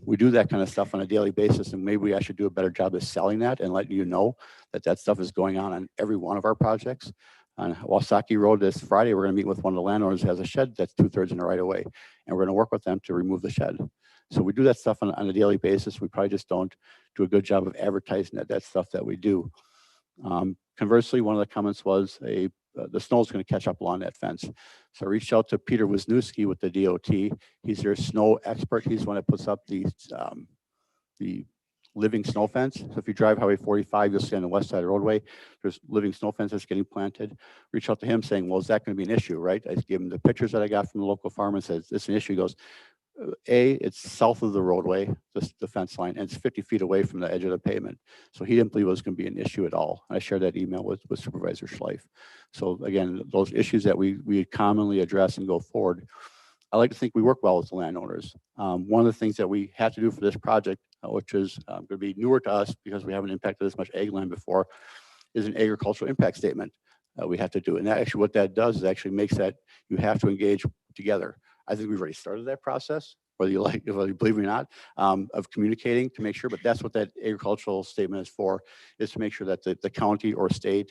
We do that kind of stuff on a daily basis, and maybe I should do a better job of selling that and letting you know that stuff is going on every one of our projects. On Wasaki Road this Friday, we're going to meet with one of the landowners who has a shed that's 2/3 in the right of way, and we're going to work with them to remove the shed. So we do that stuff on a daily basis. We probably just don't do a good job of advertising that stuff that we do. Conversely, one of the comments was the snow's going to catch up along that fence. So I reached out to Peter Wisniewski with the DOT. He's their snow expert. He's the one that puts up the living snow fence. So if you drive Highway 45, you'll see on the west side of the roadway, there's living snow fence that's getting planted. Reach out to him saying, well, is that going to be an issue, right? I gave him the pictures that I got from the local farmer and says, this is an issue. He goes, it's south of the roadway, the fence line, and it's 50 feet away from the edge of the pavement. So he didn't believe it was going to be an issue at all. And I shared that email with Supervisor Schleif. So again, those issues that we commonly address and go forward, I like to think we work well with the landowners. One of the things that we had to do for this project, which is going to be newer to us because we haven't impacted this much ag land before, is an agricultural impact statement we have to do. And that actually what that does is actually makes that you have to engage together. I think we've already started that process. whether you believe me or not, of communicating to make sure, but that's what that agricultural statement is for, is to make sure that the county or state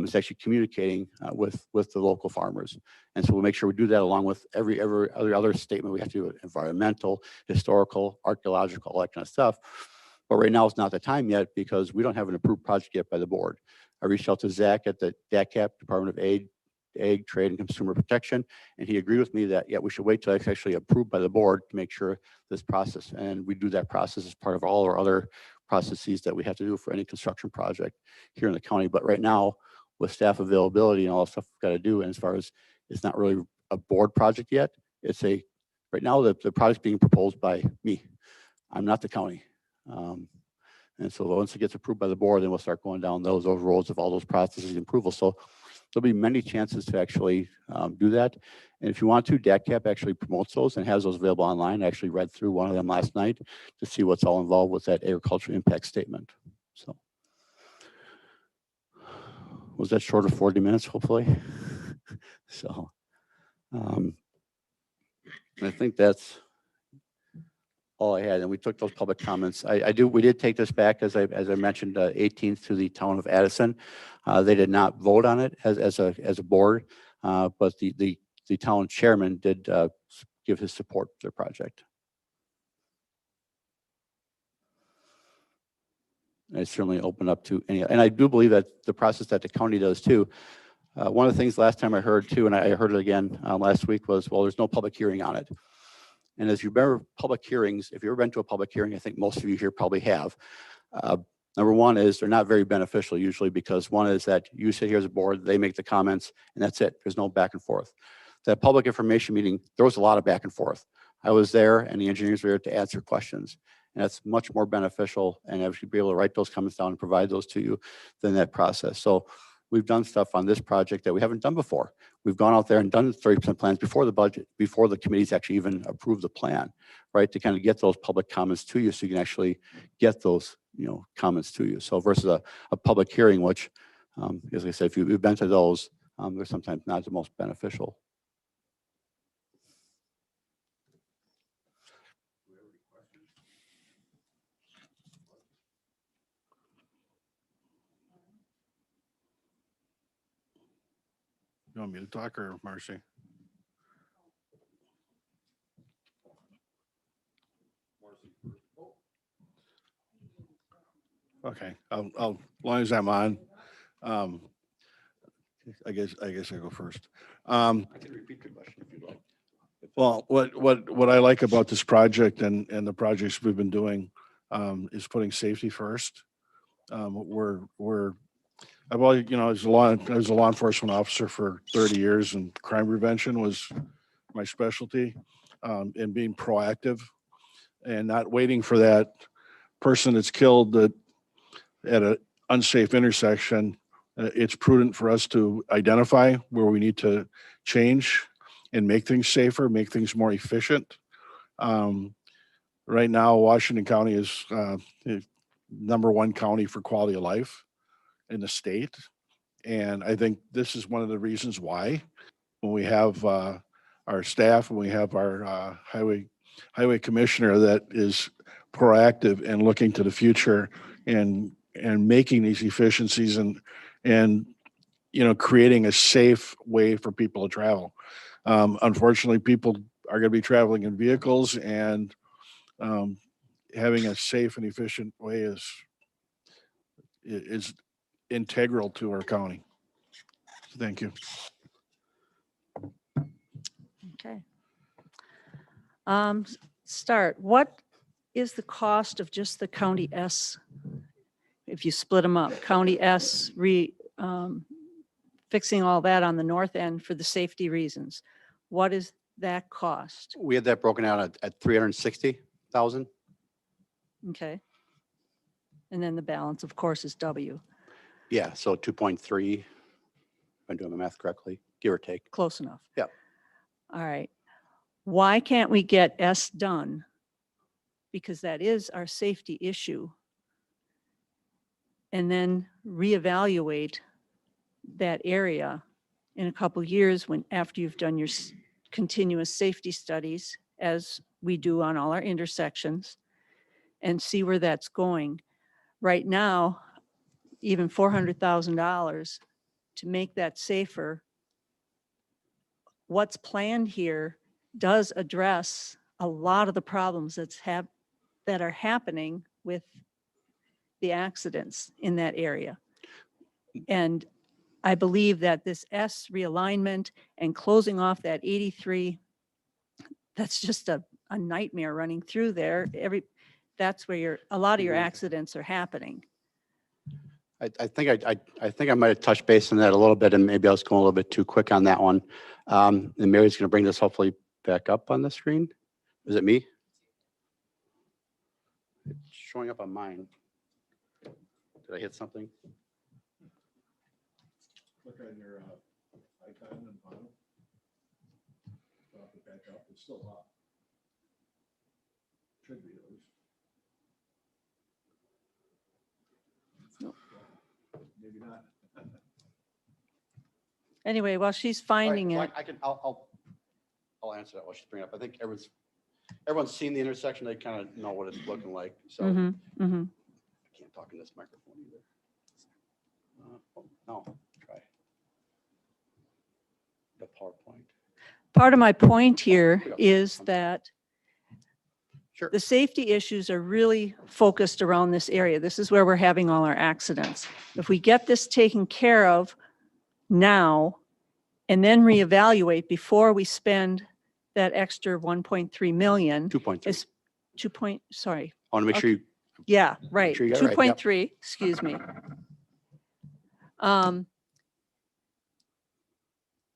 is actually communicating with the local farmers. And so we'll make sure we do that along with every other statement we have to do, environmental, historical, archaeological, all that kind of stuff. But right now it's not the time yet because we don't have an approved project yet by the board. I reached out to Zach at the DACAP, Department of Ag, Trade and Consumer Protection, and he agreed with me that, yeah, we should wait till it's actually approved by the board to make sure this process, and we do that process as part of all our other processes that we have to do for any construction project here in the county. But right now, with staff availability and all the stuff we've got to do, and as far as it's not really a board project yet, it's right now the project's being proposed by me. I'm not the county. And so once it gets approved by the board, then we'll start going down those roads of all those processes and approvals. So there'll be many chances to actually do that. And if you want to, DACAP actually promotes those and has those available online. I actually read through one of them last night to see what's all involved with that agricultural impact statement. So was that short of 40 minutes, hopefully? So I think that's all I had, and we took those public comments. We did take this back, as I mentioned, 18th to the town of Addison. They did not vote on it as a board, but the town chairman did give his support to their project. I certainly open up to any, and I do believe that the process that the county does too. One of the things last time I heard too, and I heard it again last week, was, well, there's no public hearing on it. And as you remember, public hearings, if you've ever been to a public hearing, I think most of you here probably have. Number one is they're not very beneficial usually, because one is that you sit here as a board, they make the comments, and that's it. There's no back and forth. That public information meeting, there was a lot of back and forth. I was there and the engineers were there to answer questions. And that's much more beneficial, and I should be able to write those comments down and provide those to you than that process. So we've done stuff on this project that we haven't done before. We've gone out there and done 30% plans before the budget, before the committees actually even approved the plan, right? To kind of get those public comments to you so you can actually get those, comments to you. So versus a public hearing, which, as I said, if you've been to those, they're sometimes not the most beneficial. You want me to talk or Marcy? Okay, as long as I'm on, I guess I go first. I can repeat the question if you'd like. Well, what I like about this project and the projects we've been doing is putting safety first. I've always, I was a law enforcement officer for 30 years, and crime prevention was my specialty, and being proactive and not waiting for that person that's killed at an unsafe intersection. It's prudent for us to identify where we need to change and make things safer, make things more efficient. Right now, Washington County is #1 county for quality of life in the state. And I think this is one of the reasons why, when we have our staff, and we have our highway commissioner that is proactive and looking to the future and making these efficiencies and creating a safe way for people to travel. Unfortunately, people are going to be traveling in vehicles, and having a safe and efficient way is integral to our county. Thank you. Okay. Start. What is the cost of just the County S, if you split them up? County S fixing all that on the north end for the safety reasons. What is that cost? We had that broken out at 360,000. Okay. And then the balance, of course, is W. Yeah, so 2.3, if I'm doing the math correctly, give or take. Close enough. Yep. All right. Why can't we get S done? Because that is our safety issue. And then reevaluate that area in a couple years, after you've done your continuous safety studies as we do on all our intersections, and see where that's going. Right now, even $400,000 to make that safer, what's planned here does address a lot of the problems that are happening with the accidents in that area. And I believe that this S realignment and closing off that 83, that's just a nightmare running through there. That's where a lot of your accidents are happening. I think I might have touched base on that a little bit, and maybe I was going a little bit too quick on that one. And Mary's going to bring this hopefully back up on the screen. Is it me? It's showing up on mine. Did I hit something? Look on your icon and bottom. Drop it back up. It's still up. Should be at least. Nope. Maybe not. Anyway, while she's All right, finding so it, I'll answer that while she's bringing it up. I think everyone's seen the intersection. They kind of know what it's looking like. So mhm, mhm. I can't talk in this microphone either. No, try the PowerPoint. Part of my point here Yeah. is that Sure. the safety issues are really focused around this area. This is where we're having all our accidents. If we get this taken care of now and then reevaluate before we spend that extra 1.3 million, 2.3. is 2 point, sorry. I want to make sure you. Yeah, right. sure you got it right, yep. 2.3, excuse me.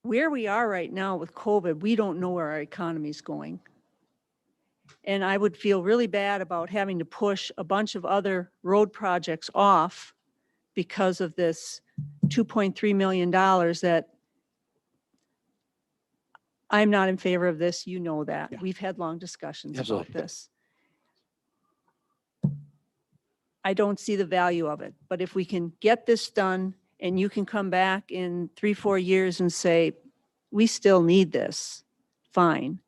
Where we are right now with COVID, we don't know where our economy is going. And I would feel really bad about having to push a bunch of other road projects off because of this $2.3 million that I'm not in favor of this. You know that. Yeah. We've had long discussions Absolutely. about this. I don't see the value of it, but if we can get this done and you can come back in 3-4 years and say, we still need this, fine.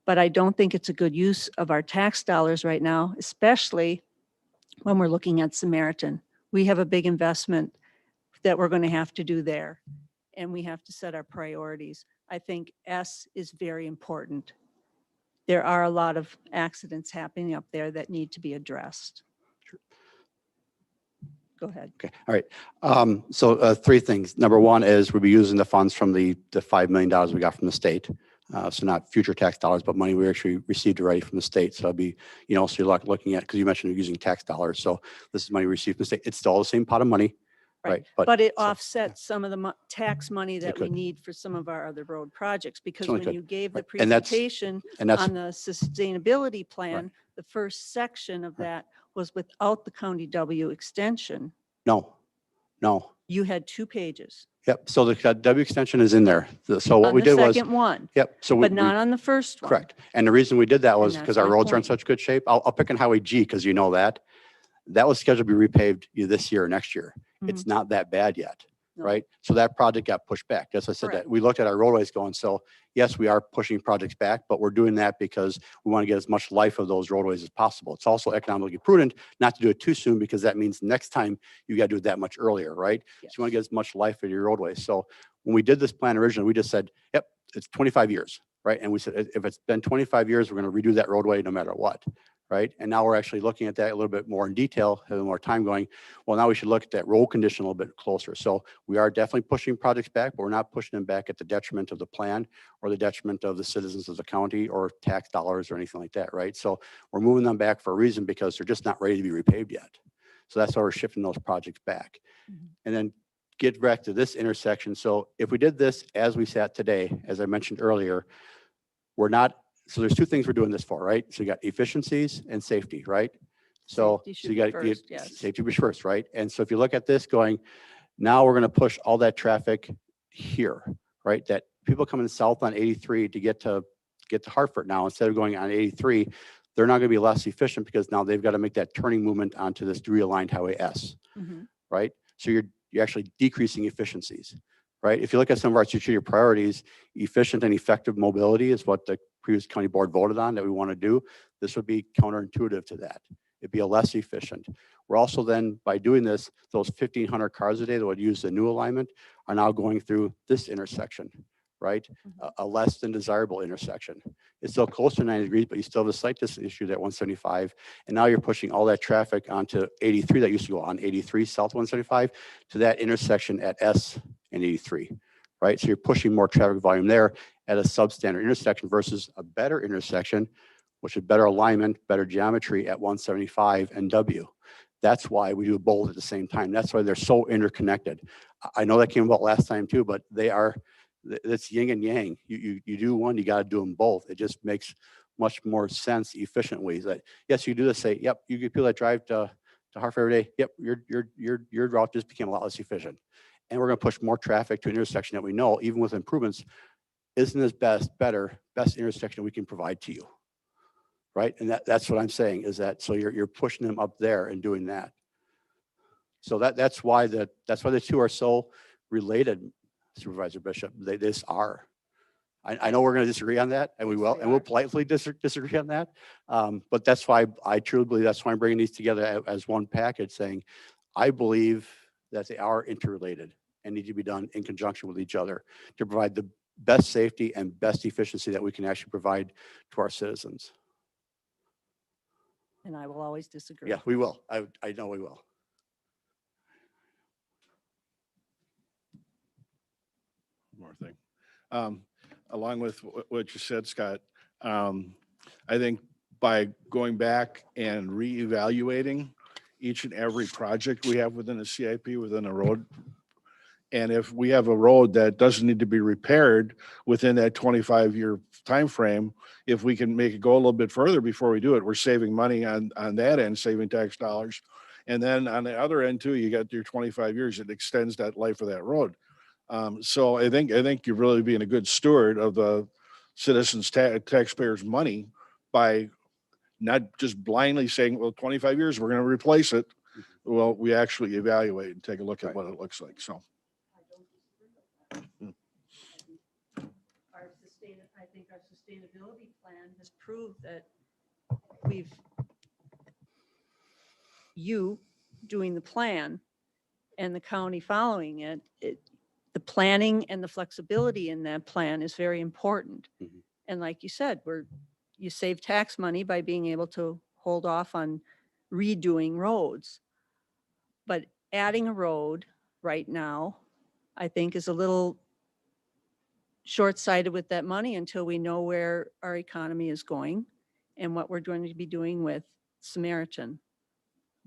But I don't think it's a good use of our tax dollars right now, especially when we're looking at Samaritan. We have a big investment that we're going to have to do there, and we have to set our priorities. I think S is very important. There are a lot of accidents happening up there that need to be addressed. Go ahead. Okay. All right. So 3 things. Number 1 is we'll be using the funds from the $5 million we got from the state. So not future tax dollars, but money we actually received already from the state. So it'll be, so you're looking at, because you mentioned using tax dollars. So this is money we received from the state. It's still the same pot of money. Right. But it so, offsets some of the tax money that we could. need for some of our other road projects, because Certainly when could. you gave the Right. And that's- presentation And that's, on the sustainability plan, Right. the first section of Right. that was without the County W extension. no. You had 2 pages. Yep. So the W extension is in there. So what On we the did was, second one, yep. So but not on the first one. correct. And the reason we did that was that's because our my roads are in point. such good shape. I'll pick on Highway G because you know that. That was scheduled to be repaved either this year or next year. It's not that bad yet. No. Right. So that project got pushed back. As I said, Correct. that we looked at our roadways going, so yes, we are pushing projects back, but we're doing that because we want to get as much life of those roadways as possible. It's also economically prudent not to do it too soon, because that means next time you got to do it that much earlier. Right. Yes. So you want to get as much life of your roadways. So when we did this plan originally, we just said, yep, it's 25 years. Right. And we said, if it's been 25 years, we're going to redo that roadway no matter what. Right. And now we're actually looking at that a little bit more in detail, having more time going, well, now we should look at that road condition a little bit closer. So we are definitely pushing projects back, but we're not pushing them back at the detriment of the plan or the detriment of the citizens of the county or tax dollars or anything like that. Right. So we're moving them back for a reason, because they're just not ready to be repaved yet. So that's why we're shifting those projects back. Mhm. And then get back to this intersection. So if we did this as we sat today, as I mentioned earlier, we're not, so there's 2 things we're doing this for, right? So you got efficiencies and safety, right? So, Safety so should you be got first, yes. safety was first, right? And so if you look at this going, now we're going to push all that traffic here, right? That people coming south on 83 to get to Hartford now, instead of going on 83, they're not going to be less efficient, because now they've got to make that turning movement onto this realigned Highway S, Mhm. right? So you're actually decreasing efficiencies. right? If you look at some of our strategic priorities, efficient and effective mobility is what the previous county board voted on that we want to do. This would be counterintuitive to that. It'd be a less efficient. We're also then, by doing this, those 1,500 cars a day that would use the new alignment are now going through this intersection, right? A less than desirable intersection. It's still close to 90 degrees, but you still have the sight distance issue at 175. And now you're pushing all that traffic onto 83 that used to go on 83 south 175 to that intersection at S and 83, right? So you're pushing more traffic volume there at a substandard intersection versus a better intersection, which is better alignment, better geometry at 175 and W. That's why we do both at the same time. That's why they're so interconnected. I know that came about last time too, but they are, it's yin and yang. You do one, you got to do them both. It just makes much more sense efficiently. That yes, you do this. Say, yep, you get people that drive to Hartford every day. Yep, your route just became a lot less efficient, and we're going to push more traffic to an intersection that we know, even with improvements, isn't as best intersection we can provide to you, right? And that's what I'm saying is that so you're pushing them up there and doing that. So that's why the two are so related. Supervisor Bishop, they just are. I know we're going to disagree on that, and we will, and we'll politely disagree on that. But that's why I truly believe that's why I'm bringing these together as one package, saying I believe that they are interrelated and need to be done in conjunction with each other to provide the best safety and best efficiency that we can actually provide to our citizens. And I will always disagree. Yeah, we will. I know we will. More thing. Along with what you said, Scott, I think by going back and reevaluating each and every project we have within a CIP, within a road, and if we have a road that doesn't need to be repaired within that 25-year time frame, if we can make it go a little bit further before we do it, we're saving money on that end, saving tax dollars. And then on the other end too, you got your 25 years, it extends that life of that road. So I think you're really being a good steward of the citizens' taxpayers' money by not just blindly saying, well, 25 years, we're going to replace it. Well, we actually evaluate and take a look at what it looks like. So. I think our sustainability plan has proved that you doing the plan and the county following it, the planning and the flexibility in that plan is very important. Mm-hmm. And like you said, you save tax money by being able to hold off on redoing roads. But adding a road right now, I think is a little short-sighted with that money until we know where our economy is going and what we're going to be doing with Samaritan.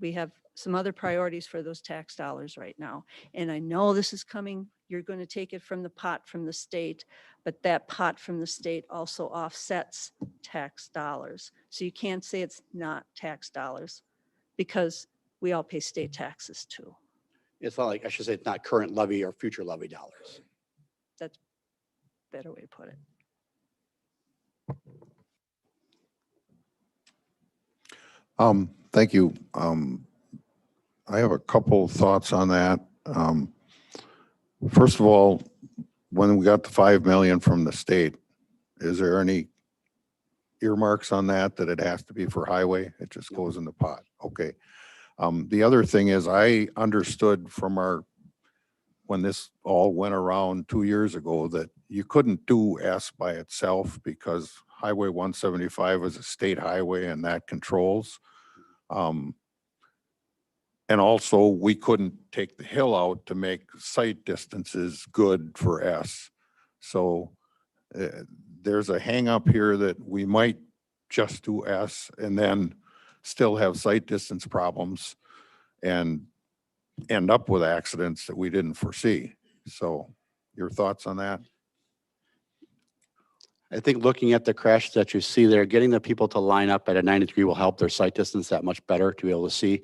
We have some other priorities for those tax dollars right now. And I know this is coming, you're going to take it from the pot from the state, but that pot from the state also offsets tax dollars. So you can't say it's not tax dollars because we all pay state taxes too. It's not like, I should say it's not current levy or future levy dollars. That's a better way to put it. Thank you. I have a couple thoughts on that. First of all, when we got the 5 million from the state, is there any earmarks on that it has to be for highway? It just goes in the pot. Okay. The other thing is I understood from when this all went around 2 years ago that you couldn't do S by itself because Highway 175 is a state highway and that controls. And also we couldn't take the hill out to make sight distances good for S. So there's a hang up here that we might just do S and then still have sight distance problems and end up with accidents that we didn't foresee. So your thoughts on that? I think looking at the crashes that you see there, getting the people to line up at a 90 degree will help their sight distance that much better to be able to see.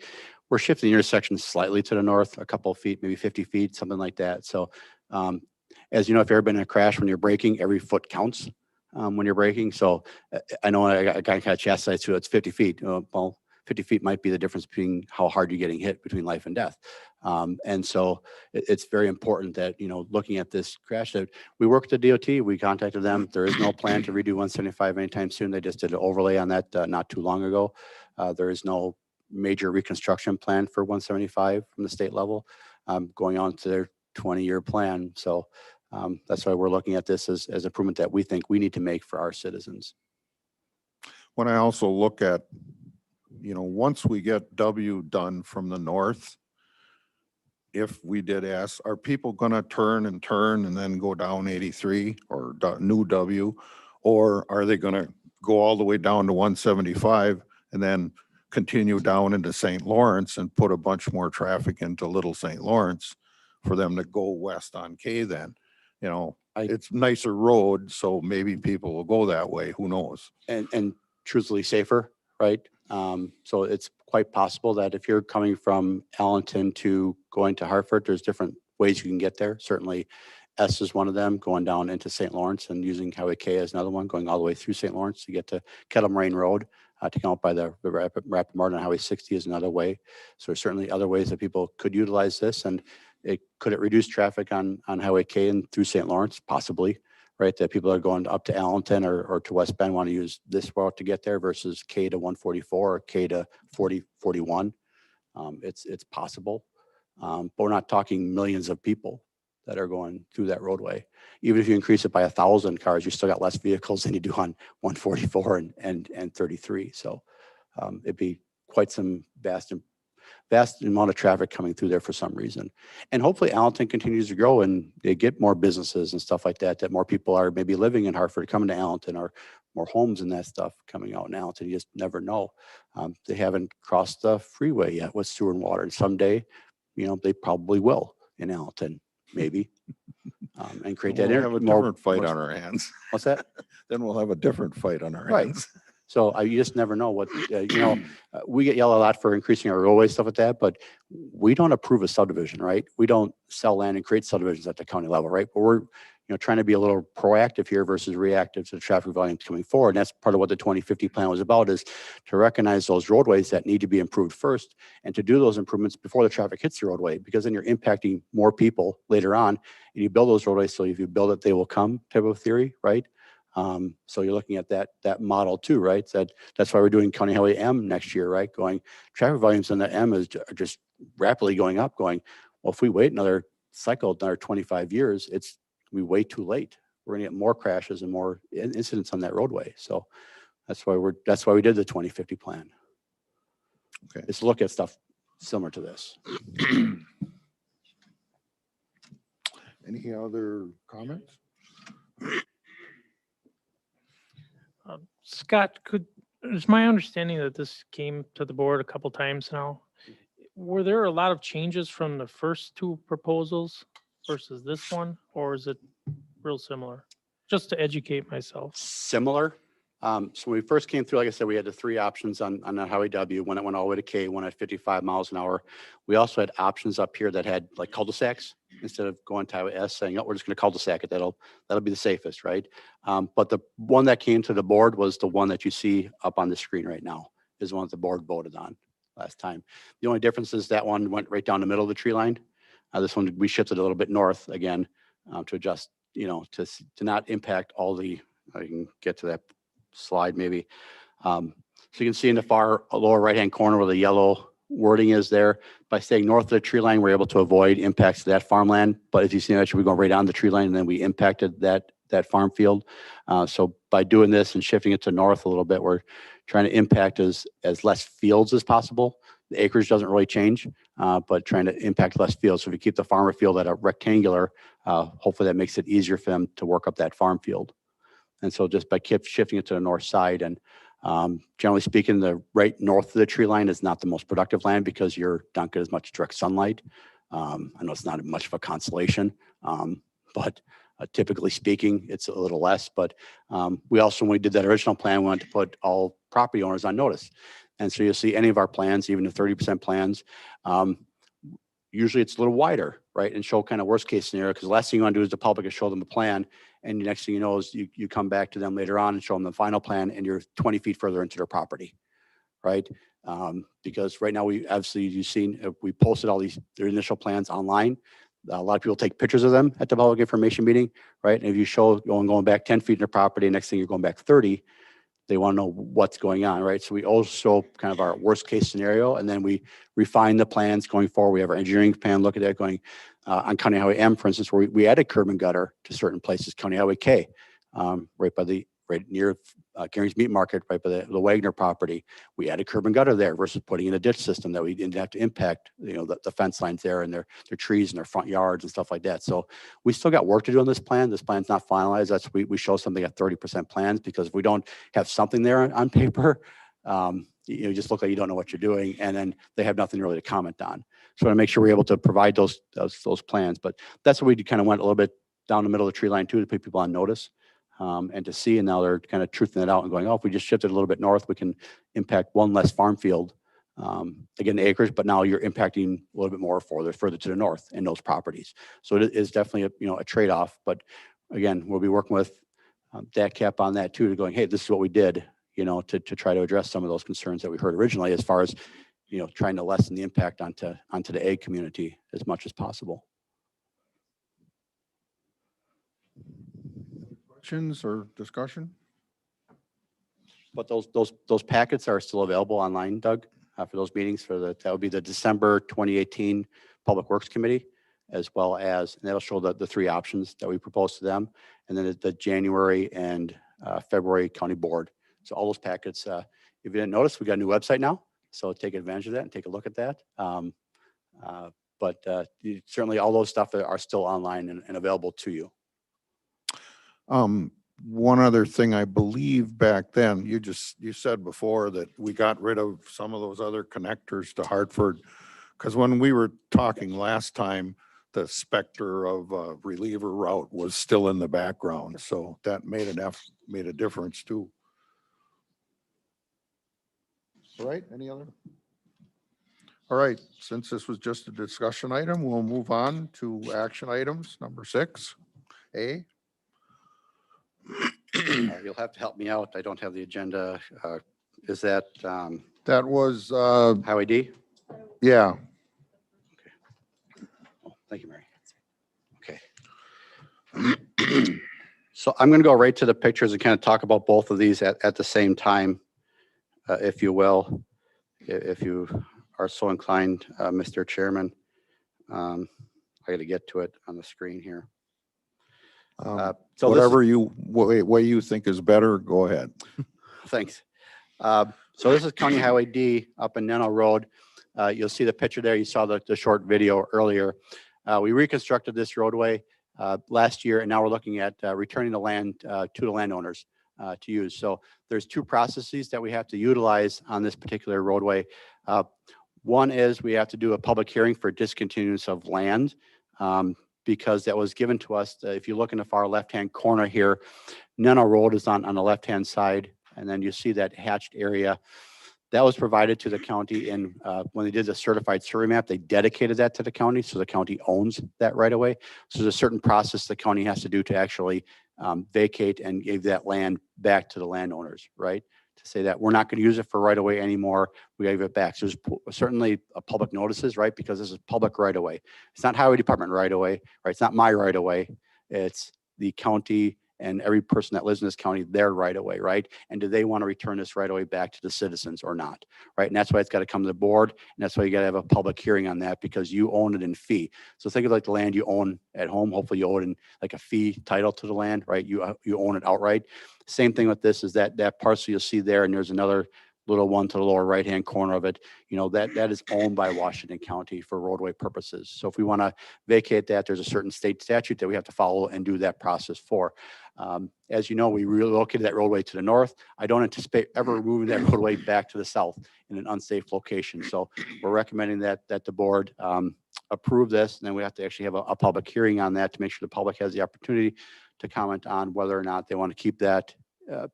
We're shifting the intersection slightly to the north, a couple of feet, maybe 50 feet, something like that. So as you know, if you've ever been in a crash, when you're braking, every foot counts when you're braking. So I know I got kind of chastised too, it's 50 feet. Well, 50 feet might be the difference between how hard you're getting hit between life and death. And so it's very important that, looking at this crash, that we worked with the DOT, we contacted them. There is no plan to redo 175 anytime soon. They just did an overlay on that not too long ago. There is no major reconstruction plan for 175 from the state level, going on to their 20-year plan. So that's why we're looking at this as improvement that we think we need to make for our citizens. When I also look at, once we get W done from the north, if we did ask, are people going to turn and then go down 83 or new W? Or are they going to go all the way down to 175 and then continue down into St. Lawrence and put a bunch more traffic into Little St. Lawrence for them to go west on K then? It's nicer road, so maybe people will go that way. Who knows? And truthfully safer, right? So it's quite possible that if you're coming from Allenton to going to Hartford, there's different ways you can get there. Certainly S is one of them, going down into St. Lawrence and using Highway K as another one, going all the way through St. Lawrence to get to Kettle Moraine Road, to come up by the Rapid Martin on Highway 60 is another way. So there's certainly other ways that people could utilize this. And could it reduce traffic on Highway K and through St. Lawrence? Possibly, right? That people are going up to Allenton or to West Bend want to use this route to get there versus K to 144 or K to 41. It's possible, but we're not talking millions of people that are going through that roadway. Even if you increase it by 1,000 cars, you still got less vehicles than you do on 144 and 33. So it'd be quite some vast amount of traffic coming through there for some reason. And hopefully Allenton continues to grow and they get more businesses and stuff like that more people are maybe living in Hartford, coming to Allenton, or more homes and that stuff coming out in Allenton. You just never know. They haven't crossed the freeway yet with sewer and water. And someday, they probably will in Allenton, maybe. And create that. We'll have a different fight on our hands. What's that? Then we'll have a different fight on our Right. hands. So you just never know what, we get yelled a lot for increasing our roadway, stuff like that, but we don't approve a subdivision, right? We don't sell land and create subdivisions at the county level, right? But we're, trying to be a little proactive here versus reactive to the traffic volumes coming forward. And that's part of what the 2050 plan was about, is to recognize those roadways that need to be improved first and to do those improvements before the traffic hits the roadway, because then you're impacting more people later on. And you build those roadways, so if you build it, they will come type of theory, right? So you're looking at that model too, right? That's why we're doing County Highway M next year, right? Going traffic volumes on the M are just rapidly going up, well, if we wait another 25 years, we way too late. We're gonna get more crashes and more incidents on that roadway. So that's why we did the 2050 plan. Okay. It's look at stuff similar to this. Any other comments? Scott, it's my understanding that this came to the board a couple times now. Were there a lot of changes from the first two proposals versus this one, or is it real similar? Just to educate myself. Similar. So when we first came through, like I said, we had the three options on that Highway W, when it went all the way to K, one at 55 miles an hour. We also had options up here that had like cul-de-sacs, instead of going to Highway S saying, oh, we're just going to cul-de-sac it. That'll be the safest, right? But the one that came to the board was the one that you see up on the screen right now, is the one that the board voted on last time. The only difference is that one went right down the middle of the tree line. This one, we shifted a little bit north again, to adjust, to not impact all the, I can get to that slide maybe. So you can see in the far lower right-hand corner where the yellow wording is there, by staying north of the tree line, we're able to avoid impacts to that farmland. But as you see, actually, we're going right on the tree line, and then we impacted that farm field. So by doing this and shifting it to north a little bit, we're trying to impact as less fields as possible. The acreage doesn't really change, but trying to impact less fields. So if you keep the farmer field at a rectangular, hopefully that makes it easier for them to work up that farm field. And so just by shifting it to the north side, and generally speaking, the right north of the tree line is not the most productive land because you're not getting as much direct sunlight. I know it's not much of a consolation, but typically speaking, it's a little less. But we also, when we did that original plan, we wanted to put all property owners on notice. And so you'll see any of our plans, even the 30% plans, usually it's a little wider, right? And show kind of worst case scenario, because the last thing you want to do is the public is show them a plan. And the next thing you know is you come back to them later on and show them the final plan, and you're 20 feet further into their property, right? Because right now we obviously, you've seen, we posted all their initial plans online. A lot of people take pictures of them at the public information meeting, right? And if you show going back 10 feet in the property, next thing you're going back 30, they want to know what's going on, right? So we always show kind of our worst case scenario, and then we refine the plans going forward. We have our engineering plan, look at that going on County Highway M, for instance, where we added curb and gutter to certain places, County Highway K, right near Gary's Meat Market, right by the Wagner property. We added curb and gutter there versus putting in a ditch system that we didn't have to impact, the fence lines there and their trees and their front yards and stuff like that. So we still got work to do on this plan. This plan's not finalized. That's we show something at 30% plans, because if we don't have something there on paper, you just look like you don't know what you're doing, and then they have nothing really to comment on. So I want to make sure we're able to provide those plans. But that's what we kind of went a little bit down the middle of the tree line too, to put people on notice. And to see, and now they're kind of truthing it out and going, oh, if we just shifted a little bit north, we can impact one less farm field, again, the acres, but now you're impacting a little bit more further to the north in those properties. So it is definitely a trade-off, but again, we'll be working with DATCAP on that too, to going, hey, this is what we did, to try to address some of those concerns that we heard originally, as far as, trying to lessen the impact onto the ag community as much as possible. Questions or discussion? But those packets are still available online, Doug, for those meetings that would be the December 2018 Public Works Committee, as well as, and that'll show the three options that we proposed to them, and then the January and February County Board. So all those packets, if you didn't notice, we got a new website now, so take advantage of that and take a look at that. But certainly all those stuff are still online and available to you. One other thing, I believe back then, you said before that we got rid of some of those other connectors to Hartford. Because when we were talking last time, the specter of reliever route was still in the background. So that made a difference too. All right, any other? All right, since this was just a discussion item, we'll move on to action items. Number 6A. You'll have to help me out. I don't have the agenda. Is that That was, Highway D? yeah, Oh, thank you, Mary. Okay. So I'm going to go right to the pictures and kind of talk about both of these at the same time, if you will, if you are so inclined, Mr. Chairman. I got to get to it on the screen here. So whatever way you think is better, go ahead. Thanks. So this is County Highway D up in Neno Road. You'll see the picture there. You saw the short video earlier. We reconstructed this roadway last year, and now we're looking at returning the land to the landowners to use. So there's two processes that we have to utilize on this particular roadway. One is we have to do a public hearing for discontinuance of land, because that was given to us. If you look in the far left-hand corner here, Neno Road is on the left-hand side, and then you see that hatched area. That was provided to the county, and when they did the certified survey map, they dedicated that to the county, so the county owns that right away. So there's a certain process the county has to do to actually vacate and give that land back to the landowners, right? To say that we're not going to use it for right away anymore, we gotta give it back. So there's certainly a public notices, right? Because this is public right away. It's not highway department right away, right? It's not my right away. It's the county and every person that lives in this county, their right away, right? And do they want to return this right away back to the citizens or not, right? And that's why it's got to come to the board, and that's why you got to have a public hearing on that, because you own it in fee. So think of like the land you own at home. Hopefully you own it in like a fee title to the land, right? You own it outright. Same thing with this is that parcel you'll see there, and there's another little one to the lower right-hand corner of it, that is owned by Washington County for roadway purposes. So if we want to vacate that, there's a certain state statute that we have to follow and do that process for. As you know, we relocated that roadway to the north. I don't anticipate ever moving that roadway back to the south in an unsafe location. So we're recommending that the board approve this, and then we have to actually have a public hearing on that to make sure the public has the opportunity to comment on whether or not they want to keep that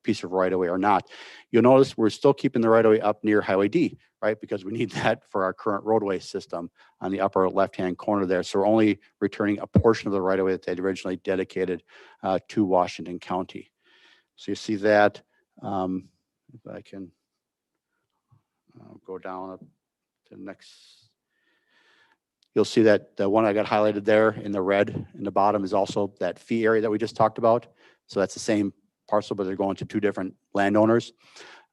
piece of right of way or not. You'll notice we're still keeping the right of way up near Highway D, right? Because we need that for our current roadway system on the upper left-hand corner there. So we're only returning a portion of the right of way that they'd originally dedicated to Washington County. So you see that, if I can Go down up to the next. You'll see that the one I got highlighted there in the red in the bottom is also that fee area that we just talked about. So that's the same parcel, but they're going to two different landowners.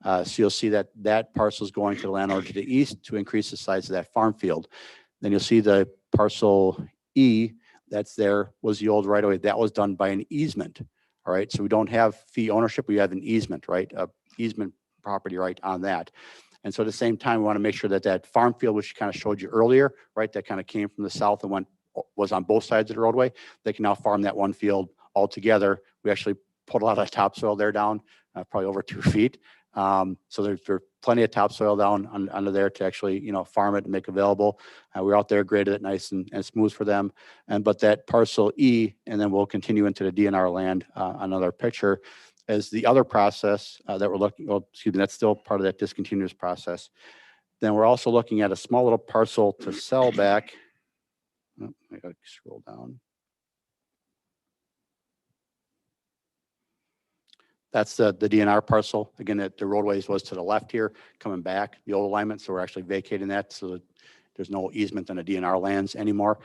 So you'll see that that parcel is going to the landowner to the east to increase the size of that farm field. Then you'll see the parcel E that's there was the old right of way. That was done by an easement. All right. So we don't have fee ownership. We have an easement, right? A easement property right on that. And so at the same time, we want to make sure that that farm field, which kind of showed you earlier, right, that kind of came from the south and was on both sides of the roadway, they can now farm that one field all together. We actually put a lot of topsoil there down, probably over 2 feet. So there's plenty of topsoil down under there to actually, farm it and make available. We're out there, graded it nice and smooth for them. But that parcel E, and then we'll continue into the DNR land, another picture, as the other process that we're looking, that's still part of that discontinuous process. Then we're also looking at a small little parcel to sell back. Oh, I gotta scroll down. That's the DNR parcel. Again, the roadways was to the left here, coming back, the old alignment. So we're actually vacating that so that there's no easement on the DNR lands anymore.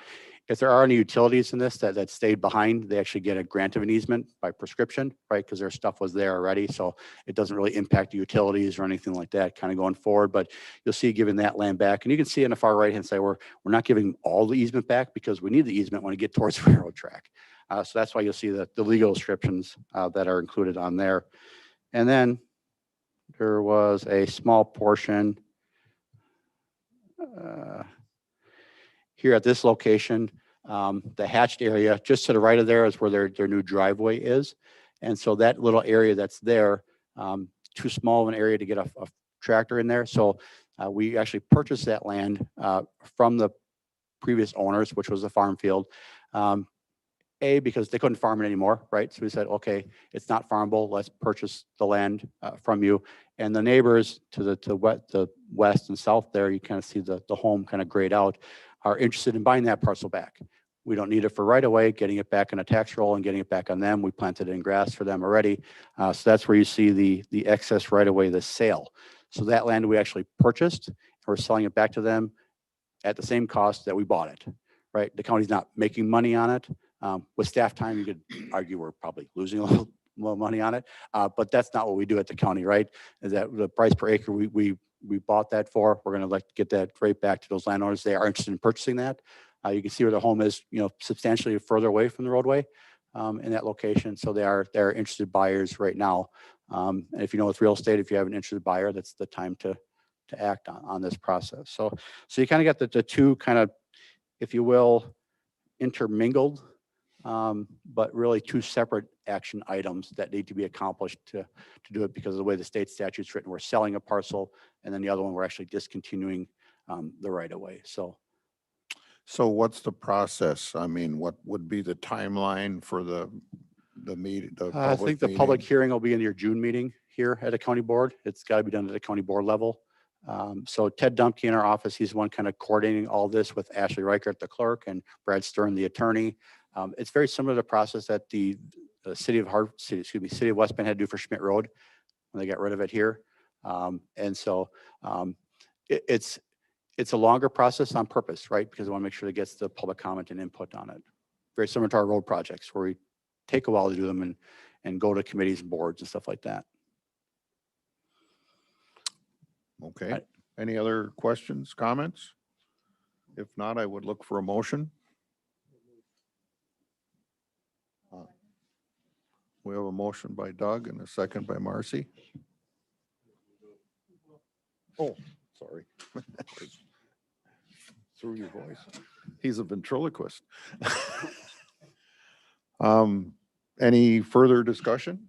If there are any utilities in this that stayed behind, they actually get a grant of an easement by prescription, right? Because their stuff was there already. So it doesn't really impact the utilities or anything like that kind of going forward. But you'll see giving that land back. And you can see on the far right-hand side, we're not giving all the easement back because we need the easement when we get towards the railroad track. So that's why you'll see the legal descriptions that are included on there. And then there was a small portion here at this location, the hatched area just to the right of there is where their new driveway is. And so that little area that's there, too small of an area to get a tractor in there. So we actually purchased that land from the previous owners, which was a farm field. Because they couldn't farm it anymore, right? So we said, okay, it's not farmable. Let's purchase the land from you. And the neighbors to the west and south there, you kind of see the home kind of grayed out, are interested in buying that parcel back. We don't need it for right away, getting it back in a tax roll and getting it back on them. We planted it in grass for them already. So that's where you see the excess right away, the sale. So that land we actually purchased, we're selling it back to them at the same cost that we bought it, right? The county's not making money on it. With staff time, you could argue we're probably losing a little more money on it, but that's not what we do at the county, right? Is that the price per acre we bought that for? We're going to get that right back to those landowners. They are interested in purchasing that. You can see where the home is, substantially further away from the roadway in that location. So they're interested buyers right now. And if you know with real estate, if you have an interested buyer, that's the time to act on this process. So you kind of got the two kind of, if you will, intermingled. But really two separate action items that need to be accomplished to do it because of the way the state statute's written. We're selling a parcel, and then the other one we're actually discontinuing the right of way. So what's the process? I mean, what would be the timeline for the meeting? I think the public hearing will be in your June meeting here at a county board. It's got to be done at a county board level. So Ted Dumpke in our office, he's one kind of coordinating all this with Ashley Reichert, the clerk, and Brad Stern, the attorney. It's very similar to the process that the city of West Bend had to do for Schmidt Road when they got rid of it here. And so it's a longer process on purpose, right? Because I want to make sure it gets the public comment and input on it. Very similar to our road projects where we take a while to do them and go to committees and boards and stuff like that. Okay. Right. Any other questions, comments? If not, I would look for a motion. We have a motion by Doug and a second by Marcy. Oh, sorry. Through your voice. He's a ventriloquist. Any further discussion?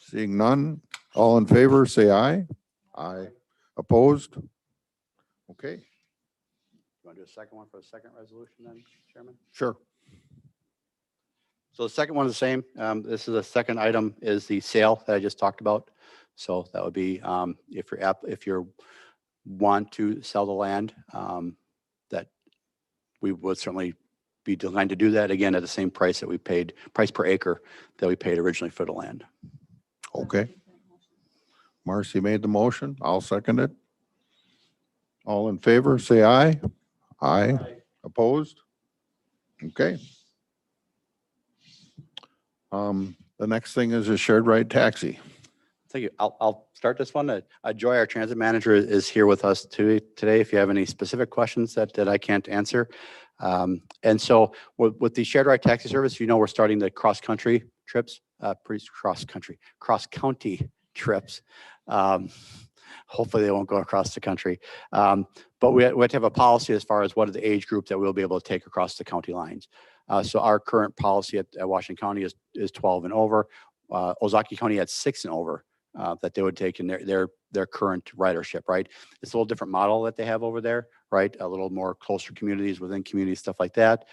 Seeing none, all in favor, say aye. Aye. Opposed? Okay, You want to do a second one for the second resolution then, Chairman? sure. So the second one is the same. This is the second item is the sale that I just talked about. So that would be if you want to sell the land, that we would certainly be designed to do that again at the same price that we paid, price per acre that we paid originally for the land. Okay. Marcy made the motion. I'll second it. All in favor, say aye. Aye. Opposed? Okay. The next thing is a shared ride taxi. Thank you. I'll start this one. Joy, our transit manager, is here with us today. If you have any specific questions that I can't answer. And so with the shared ride taxi service, we're starting the cross-county trips, cross-county trips. Hopefully they won't go across the country. But we have to have a policy as far as what are the age group that we'll be able to take across the county lines. So our current policy at Washington County is 12 and over. Ozaki County had 6 and over that they would take in their current ridership, right? It's a little different model that they have over there, right? A little more closer communities within communities, stuff like that.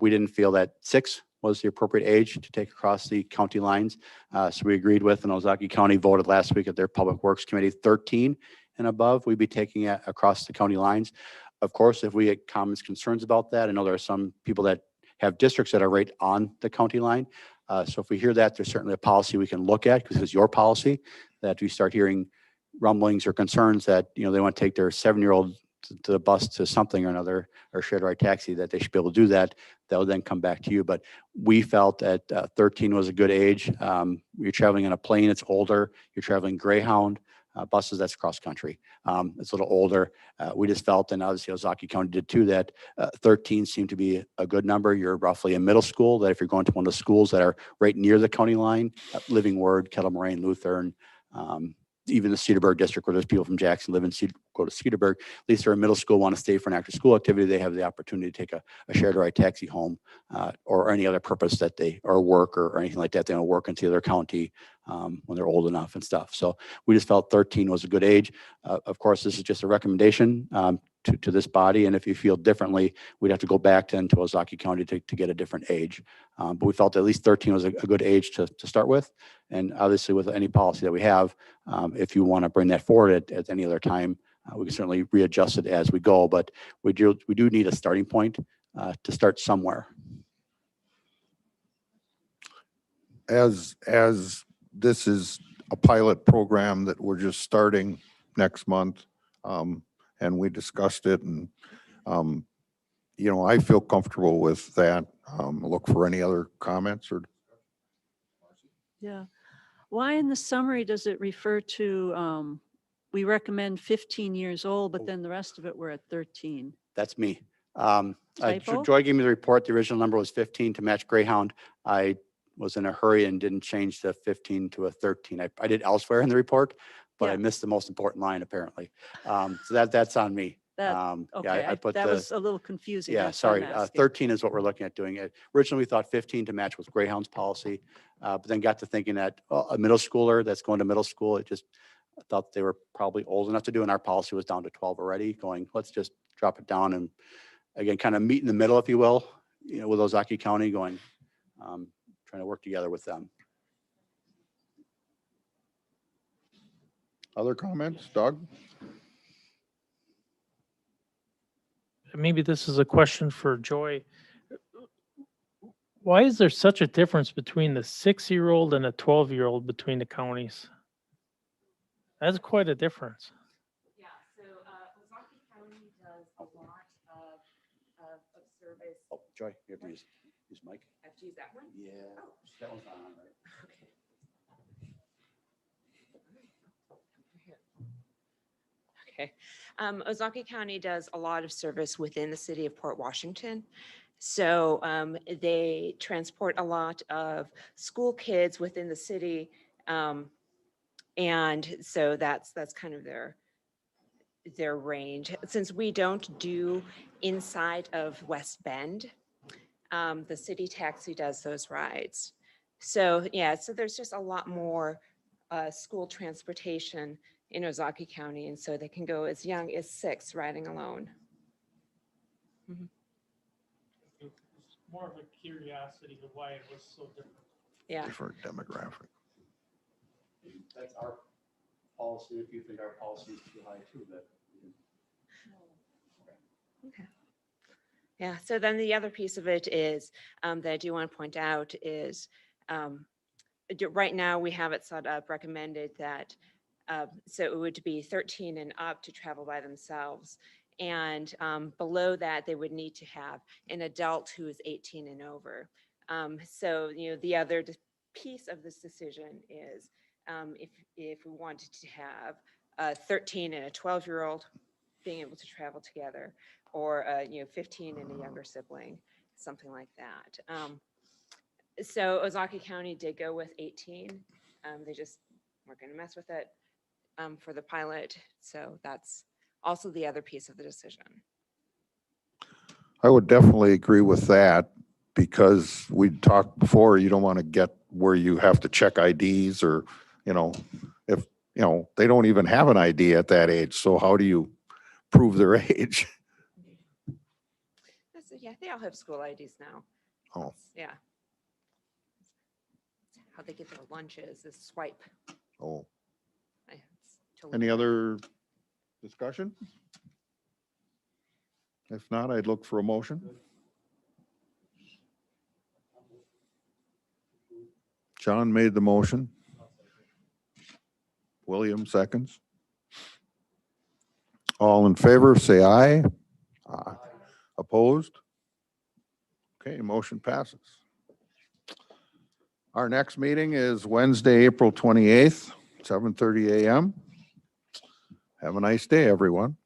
We didn't feel that 6 was the appropriate age to take across the county lines. So we agreed with, and Ozaki County voted last week at their Public Works Committee, 13 and above, we'd be taking it across the county lines. Of course, if we get comments, concerns about that, I know there are some people that have districts that are right on the county line. So if we hear that, there's certainly a policy we can look at, because it's your policy, that we start hearing rumblings or concerns that, they want to take their 7-year-old to the bus to something or another, or shared ride taxi, that they should be able to do that. That will then come back to you. But we felt that 13 was a good age. You're traveling in a plane, it's older. You're traveling Greyhound buses, that's cross country. It's a little older. We just felt, and obviously Ozaki County did too, that 13 seemed to be a good number. You're roughly in middle school, that if you're going to one of the schools that are right near the county line, Living Word, Kettle Moraine, Lutheran, even the Cedarburg district, where there's people from Jackson live in go to Cedarburg, at least they're in middle school, want to stay for an after school activity, they have the opportunity to take a shared ride taxi home, or any other purpose that or work or anything like that. They don't work into their county when they're old enough and stuff. So we just felt 13 was a good age. Of course, this is just a recommendation to this body. And if you feel differently, we'd have to go back to Ozaki County to get a different age. But we felt at least 13 was a good age to start with. And obviously with any policy that we have, if you want to bring that forward at any other time, we can certainly readjust it as we go. But we do need a starting point to start somewhere. As this is a pilot program that we're just starting next month, and we discussed it, and I feel comfortable with that. Look for any other comments or. Yeah. Why in the summary does it refer to, we recommend 15 years old, but then the rest of it we're at 13? That's me. Typo? Joy gave me the report. The original number was 15 to match Greyhound. I was in a hurry and didn't change the 15 to a 13. I did elsewhere in the report, but Yeah. I missed the most important line apparently. So that's on me. Okay, I put that the, was a little confusing. yeah, that's why I'm sorry. asking. 13 is what we're looking at doing. Originally, we thought 15 to match with Greyhound's policy, but then got to thinking that a middle schooler that's going to middle school, I thought they were probably old enough to do, and our policy was down to 12 already, going, let's just drop it down and again, kind of meet in the middle, if you will, with Ozaki County, going, trying to work together with them. Other comments, Doug? Maybe this is a question for Joy. Why is there such a difference between the 6-year-old and a 12-year-old between the counties? That's quite a difference. Yeah, so Ozaki County does a lot of service. Oh, Joy, you have to use mic. I have to use that one? Yeah, that one's not on, right? Okay. Ozaki County does a lot of service within the city of Port Washington. So they transport a lot of school kids within the city. And so that's kind of their range. Since we don't do inside of West Bend, the city taxi does those rides. So yeah, so there's just a lot more school transportation in Ozaki County, and so they can go as young as 6 riding alone. It's more of a curiosity of why it was so different. Yeah. Different demographic. That's our policy. If you think our policy is too high too, that. Okay. Yeah, so then the other piece of it is that I do want to point out is right now we have it set up recommended that So it would be 13 and up to travel by themselves. And below that, they would need to have an adult who is 18 and over. So, the other piece of this decision is if we wanted to have a 13 and a 12-year-old being able to travel together, or 15 and a younger sibling, something like that. So Ozaukee County did go with 18. They just weren't going to mess with it for the pilot. So that's also the other piece of the decision. I would definitely agree with that because we talked before, you don't want to get where you have to check IDs or, if, they don't even have an ID at that age. So how do you prove their age? Yeah, they all have school IDs now. Oh. Yeah. How they get their lunches is swipe. Oh, It's totally any fine. other discussion? If not, I'd look for a motion. John made the motion. William seconds. All in favor, say aye. Aye. Opposed? Okay, motion passes. Our next meeting is Wednesday, April 28th, 7:30 a.m. Have a nice day, everyone.